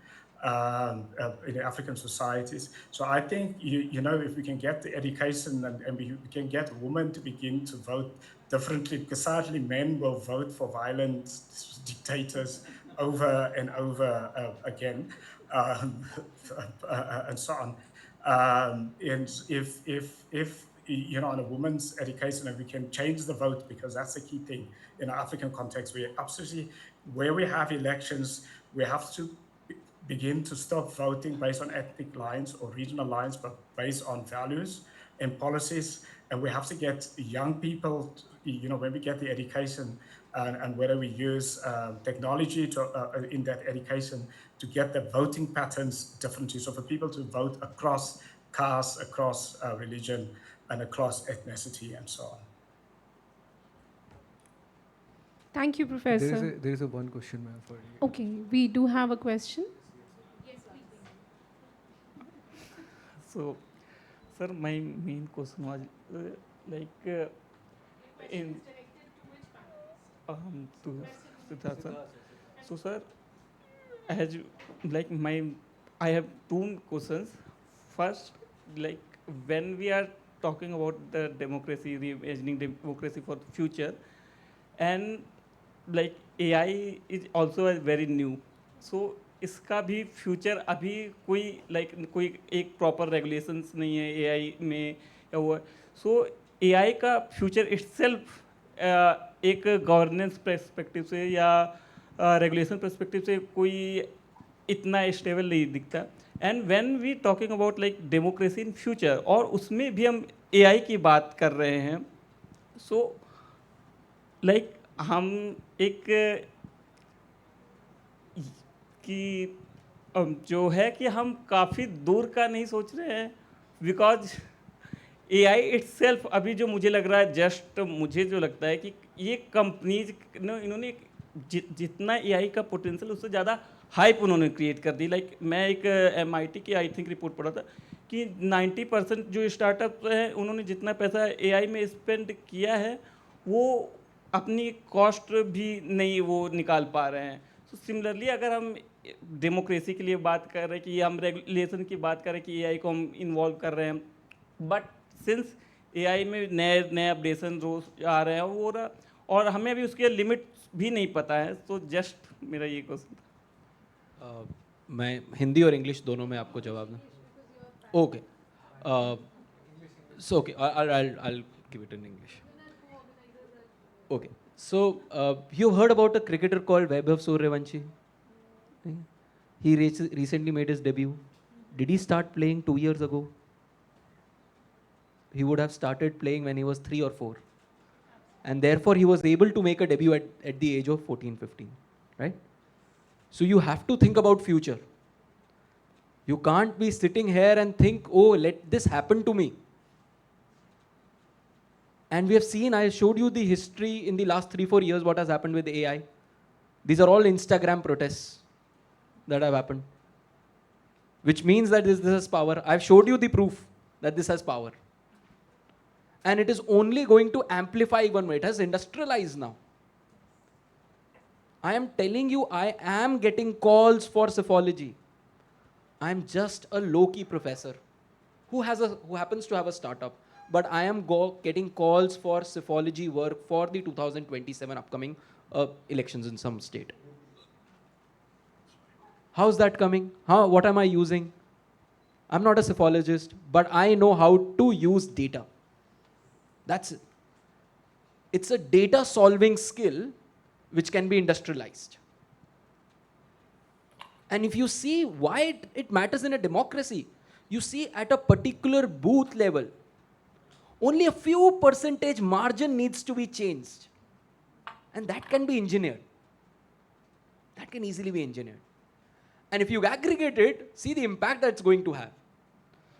in the African societies. So I think, if we can get the education and we can get women to begin to vote differently, because sadly men will vote for violent dictators over and over again, and so on. And if on a woman's education, and we can change the vote, because that's the key thing in an African context. We absolutely, where we have elections, we have to begin to stop voting based on ethnic lines or regional lines, but based on values and policies. And we have to get young people, when we get the education and whether we use technology in that education to get the voting patterns differently. So for people to vote across caste, across religion, and across ethnicity and so on. Thank you, Professor. There is a one question, ma'am, for you. Okay, we do have a question. So, sir, my main question was in to Siddharth sir. So, sir, as I have 2 questions. First, when we are talking about the democracy, reimagining democracy for the future, and AI is also very new. सो इसका भी future अभी कोई एक proper regulations नहीं है AI में या वो, सो एआई का फ्यूचर इटसेल्फ एक गवर्नेंस पर्सपेक्टिव से या रेगुलेशन पर्सपेक्टिव से कोई इतना स्टेबल नहीं दिखता. And when we talking about like democracy in future, और उसमें भी हम एआई की बात कर रहे हैं, सो लाइक हम एक कि जो है कि हम काफ़ी दूर का नहीं सोच रहे हैं, बिकॉज एआई इटसेल्फ अभी जो मुझे लग रहा है, जस्ट मुझे जो लगता है कि ये कंपनीज इन्होंने जितना एआई का पोटेंशियल उससे ज़्यादा हाइप उन्होंने क्रिएट कर दी. लाइक मैं एक MIT की आई थिंक रिपोर्ट पढ़ा था कि 90% जो स्टार्टअप हैं उन्होंने जितना पैसा एआई में स्पेंड किया है वो अपनी कॉस्ट भी नहीं वो निकाल पा रहे हैं. सो सिमिलरली अगर हम डेमोक्रेसी के लिए बात कर रहे हैं कि हम रेगुलेशन की बात कर रहे हैं कि एआई को हम इन्वॉल्व कर रहे हैं, बट सिंस एआई में नए नए अपडेशन रोज आ रहे हैं वो रहा, और हमें अभी उसके लिमिट भी नहीं पता है. तो जस्ट मेरा ये क्वेश्चन था. मैं हिंदी और इंग्लिश दोनों में आपको जवाब दूँ. Okay, so okay, I'll give it in English. Okay, so you've heard about a cricketer called Vaibhav Suryavanshi. He recently made his debut. Did he start playing 2 years ago? He would have started playing when he was 3 or 4. And therefore he was able to make a debut at the age of 14, 15, right? So you have to think about future. You can't be sitting here and think, oh, let this happen to me. And we have seen, I showed you the history in the last 3-4 years, what has happened with AI. These are all Instagram protests that have happened, which means that this has power. I've showed you the proof that this has power. And it is only going to amplify even more. It has industrialized now. I am telling you, I am getting calls for psephology. I am just a low-key professor who happens to have a startup. But I am getting calls for psephology work for the 2027 upcoming elections in some state. How's that coming? What am I using? I'm not a psephologist, but I know how to use data. That's it. It's a data solving skill which can be industrialized. And if you see why it matters in a democracy, you see at a particular booth level, only a few percentage margin needs to be changed. And that can be engineered. That can easily be engineered. And if you aggregate it, see the impact that's going to have.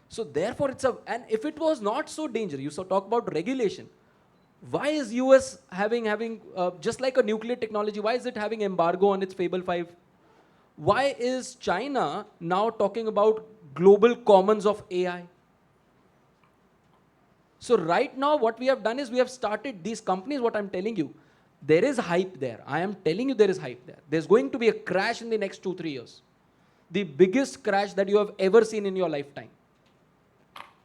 So therefore and if it was not so dangerous, you talk about regulation. Why is US having just like a nuclear technology, why is it having embargo on its Fable 5? Why is China now talking about global commons of AI? So right now what we have done is we have started these companies, what I'm telling you, there is hype there. I am telling you there is hype there. There's going to be a crash in the next 2-3 years. The biggest crash that you have ever seen in your lifetime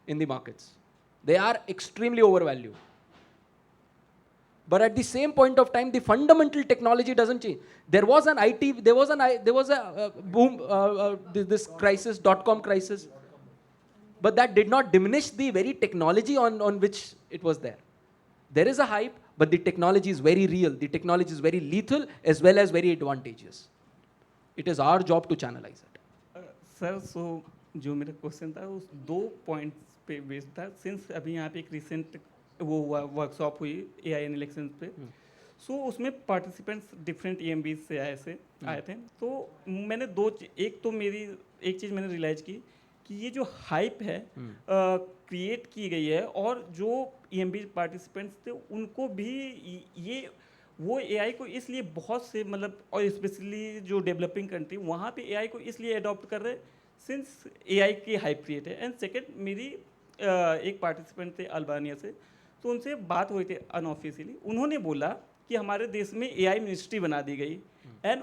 in the markets. They are extremely overvalued. But at the same point of time, the fundamental technology doesn't change. There was an IT, there was a boom, this crisis, .com crisis. But that did not diminish the very technology on which it was there. There is a hype, but the technology is very real. The technology is very lethal as well as very advantageous. It is our job to channelize it. Sir, so जो मेरा question था उस 2 points पे based था. Since अभी यहाँ पे एक रिसेंट वो हुआ वर्कशॉप हुई AI इन इलेक्शंस पे, सो उसमें पार्टिसिपेंट्स डिफरेंट EMBs से आए थे. तो मैंने एक चीज़ मैंने रियलाइज की कि ये जो हाइप है क्रिएट की गई है, और जो EMB पार्टिसिपेंट्स थे उनको भी वो AI को इसलिए बहुत से मतलब, और स्पेशली जो डेवलपिंग कंट्री वहाँ पे AI को इसलिए अडॉप्ट कर रहे सिंस AI की हाइप क्रिएट है. एंड सेकेंड, मेरी एक पार्टिसिपेंट थे अल्बानिया से, तो उनसे बात हुई थी अनऑफिशियली. उन्होंने बोला कि हमारे देश में AI मिनिस्ट्री बना दी गई, एंड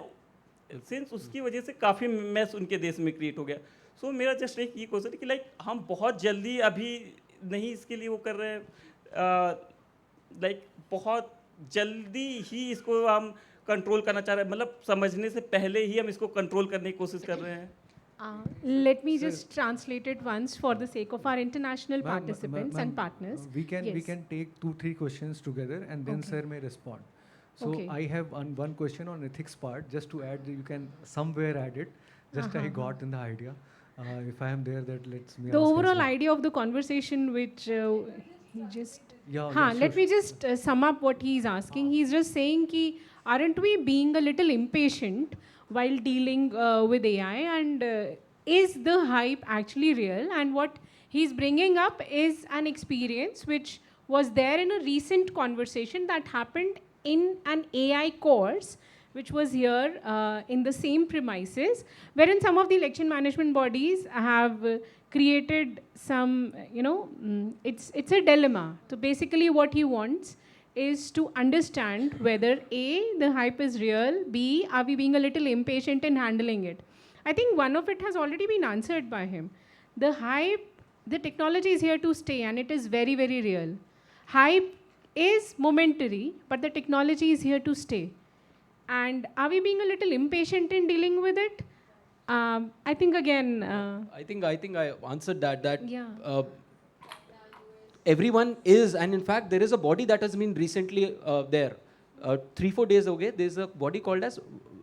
सिंस उसकी वजह से काफ़ी मैस उनके देश में क्रिएट हो गया. सो मेरा जस्ट एक ये क्वेश्चन है कि लाइक हम बहुत जल्दी अभी नहीं इसके लिए वो कर रहे हैं, लाइक बहुत जल्दी ही इसको हम कंट्रोल करना चाह रहे हैं, मतलब समझने से पहले ही हम इसको कंट्रोल करने की कोशिश कर रहे हैं? Let me just translate it once for the sake of our international Ma'am, participants and partners. we can Yes. take 2-3 questions together and then Okay. sir may respond. So Okay. I have one question on ethics part, just to add. You can somewhere add it. Just I got in the idea. If I am there, that lets me. The ask as overall well. idea of the conversation, which he just. Yeah, Let sure, me just sum up what he's asking. He's just saying ki, aren't we being a little impatient while dealing with AI, and is the hype actually real? And what he's bringing up is an experience which was there in a recent conversation that happened in an AI course, which was here in the same premises, wherein some of the election management bodies have created some, it's a dilemma. So basically what he wants is to understand whether A, the hype is real, B, are we being a little impatient in handling it? I think one of it has already been answered by him. The hype, the technology is here to stay, and it is very, very real. Hype is momentary, but the technology is here to stay. And are we being a little impatient in dealing with it? I think again. I think I answered that. Yeah. Everyone is, and in fact, there is a body that has been recently there. 3-4 days ago, there's a body called as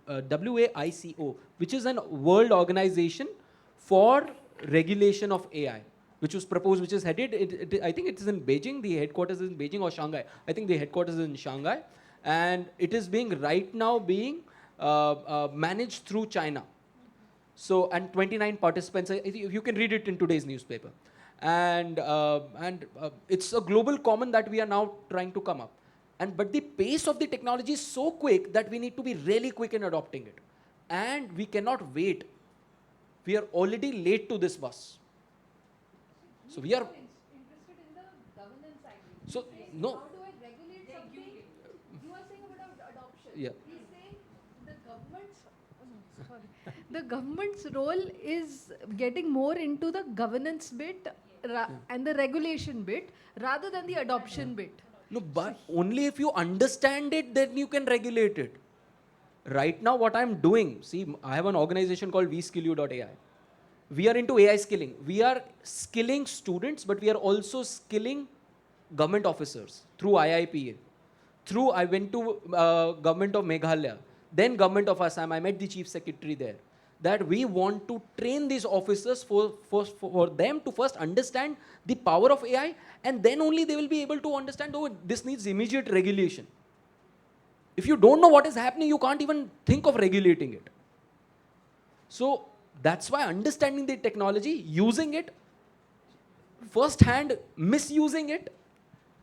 WAICO, which is a world organization for regulation of AI, which was proposed, which is headed, I think it is in Beijing, the headquarters is in Beijing or Shanghai. I think the headquarters is in Shanghai. And it is being right now being managed through China. So, and 29 participants, you can read it in today's newspaper. And it's a global common that we are now trying to come up. But the pace of the technology is so quick that we need to be really quick in adopting it. And we cannot wait. We are already late to this bus. So we are interested in the governance side. So, He's saying, no. how do I regulate something? You are saying about adoption. Yeah. He's saying the government's role is getting more into the governance bit and the regulation bit rather than the adoption bit. No, but only if you understand it, then you can regulate it. Right now, what I'm doing, see, I have an organization called vskillu.ai. We are into AI skilling. We are skilling students, but we are also skilling government officers through IIPA. I went to government of Meghalaya, then government of Assam. I met the chief secretary there. That we want to train these officers for them to first understand the power of AI, and then only they will be able to understand, oh, this needs immediate regulation. If you don't know what is happening, you can't even think of regulating it. So that's why understanding the technology, using it, first-hand misusing it,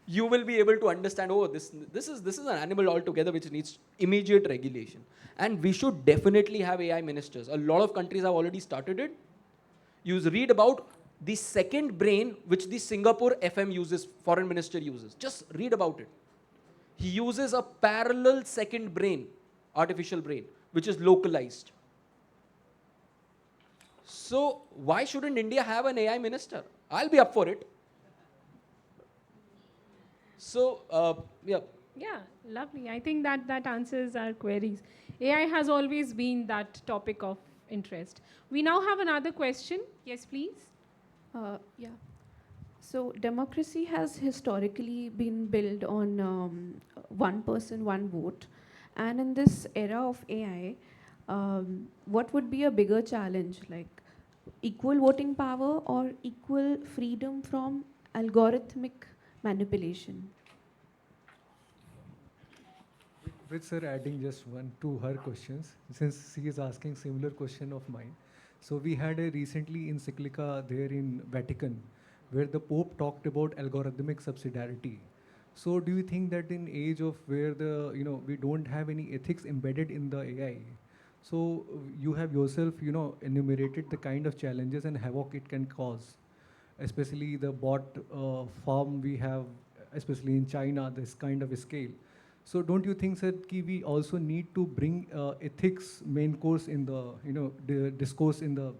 you will be able to understand, oh, this is an animal altogether which needs immediate regulation. And we should definitely have AI ministers. A lot of countries have already started it. You read about the second brain which the Singapore FM uses, foreign minister uses. Just read about it. He uses a parallel second brain, artificial brain, which is localized. So why shouldn't India have an AI minister? I'll be up for it. So, yeah. Yeah, lovely. I think that answers our queries. AI has always been that topic of interest. We now have another question. Yes, please. Yeah. So democracy has historically been built on one person, one vote. And in this era of AI, what would be a bigger challenge, like equal voting power or equal freedom from algorithmic manipulation? With sir adding just one to her questions, since she is asking similar question of mine. So we had a recently encyclica there in Vatican, where the Pope talked about algorithmic subsidiarity. So do you think that in age of where we don't have any ethics embedded in the AI, so you have yourself enumerated the kind of challenges and havoc it can cause, especially the bot farm we have, especially in China, this kind of a scale. So don't you think that we also need to bring ethics main course in the discourse in the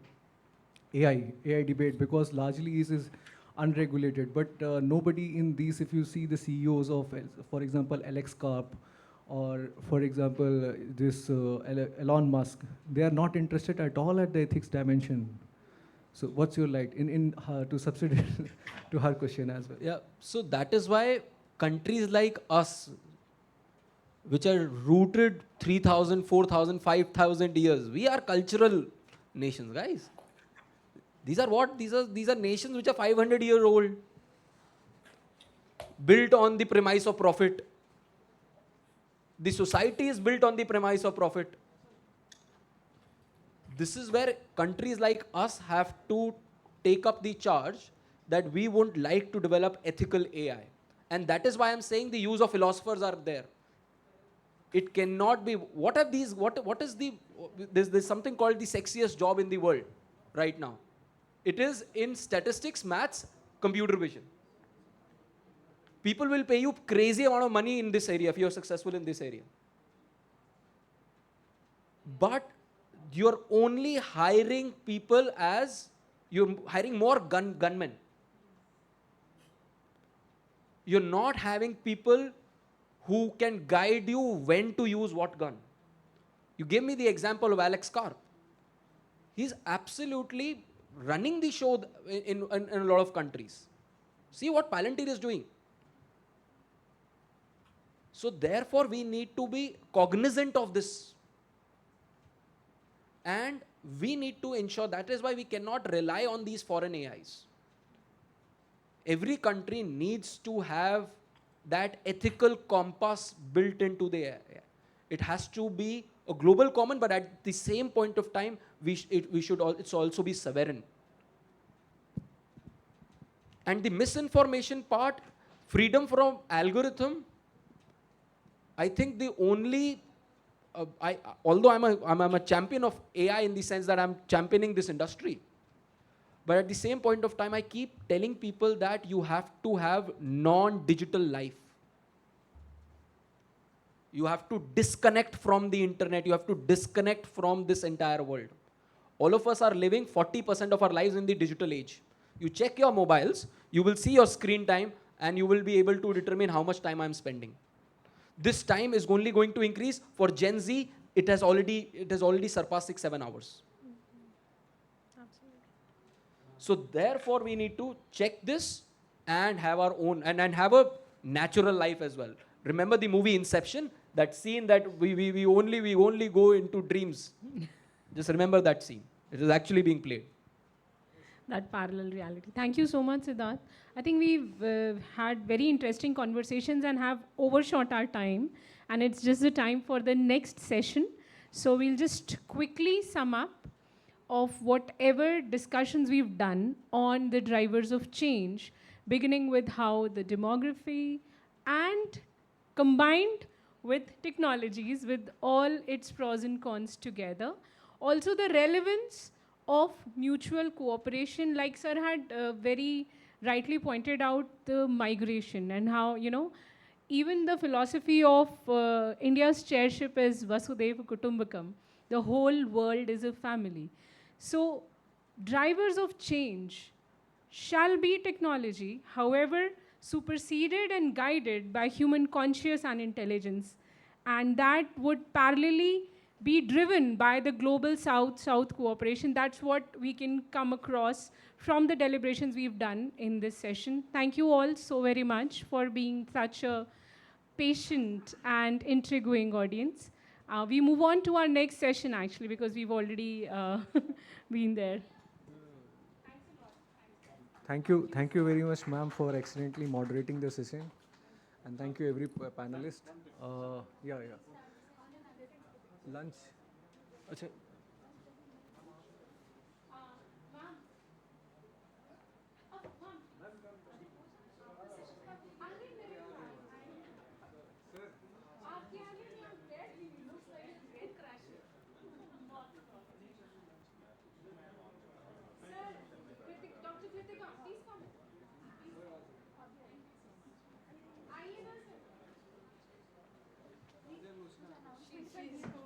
AI debate, because largely it is unregulated, but nobody in these, if you see the CEOs of, for example, Alex Karp or for example, this Elon Musk, they are not interested at all at the ethics dimension. So what's your light in to subsidiary to her question as well? Yeah, so that is why countries like us, which are rooted 3,000, 4,000, 5,000 years, we are cultural nations, guys. These are what? These are nations which are 500-year old, built on the premise of profit. The society is built on the premise of profit. This is where countries like us have to take up the charge that we won't like to develop ethical AI. And that is why I'm saying the use of philosophers are there. It cannot be, what is the, there's something called the sexiest job in the world right now. It is in statistics, maths, computer vision. People will pay you crazy amount of money in this area if you're successful in this area. But you're only hiring people as, you're hiring more gunmen. You're not having people who can guide you when to use what gun. You gave me the example of Alex Karp. He's absolutely running the show in a lot of countries. See what Palantir is doing. So therefore, we need to be cognizant of this. And we need to ensure, that is why we cannot rely on these foreign AIs. Every country needs to have that ethical compass built into the AI. It has to be a global common, but at the same point of time, it's also be sovereign. And the misinformation part, freedom from algorithm, I think the only, although I'm a champion of AI in the sense that I'm championing this industry, but at the same point of time, I keep telling people that you have to have non-digital life. You have to disconnect from the internet. You have to disconnect from this entire world. All of us are living 40% of our lives in the digital age. You check your mobiles, you will see your screen time, and you will be able to determine how much time I'm spending. This time is only going to increase. For Gen Z, it has already surpassed 6-7 hours. So therefore, we need to check this and have our own, and have a natural life as well. Remember the movie Inception? That scene that we only go into dreams. Just remember that scene. It is actually being played. That parallel reality. Thank you so much, Siddharth. I think we've had very interesting conversations and have overshot our time. And it's just the time for the next session. So we'll just quickly sum up of whatever discussions we've done on the drivers of change, beginning with how the demography and combined with technologies, with all its pros and cons together. Also the relevance of mutual cooperation, like sir had very rightly pointed out the migration and how, even the philosophy of India's chairship is Vasudhaiva Kutumbakam. The whole world is a family. So drivers of change shall be technology, however, superseded and guided by human conscience and intelligence. And that would parallelly be driven by the global South-South cooperation. That's what we can come across from the deliberations we've done in this session. Thank you all so very much for being such a patient and intriguing audience. We move on to our next session, actually, because we've already been there. Thank you very much, ma'am, for excellently moderating the session. And thank you, every panelist. Yeah. Lunch. Achha. She's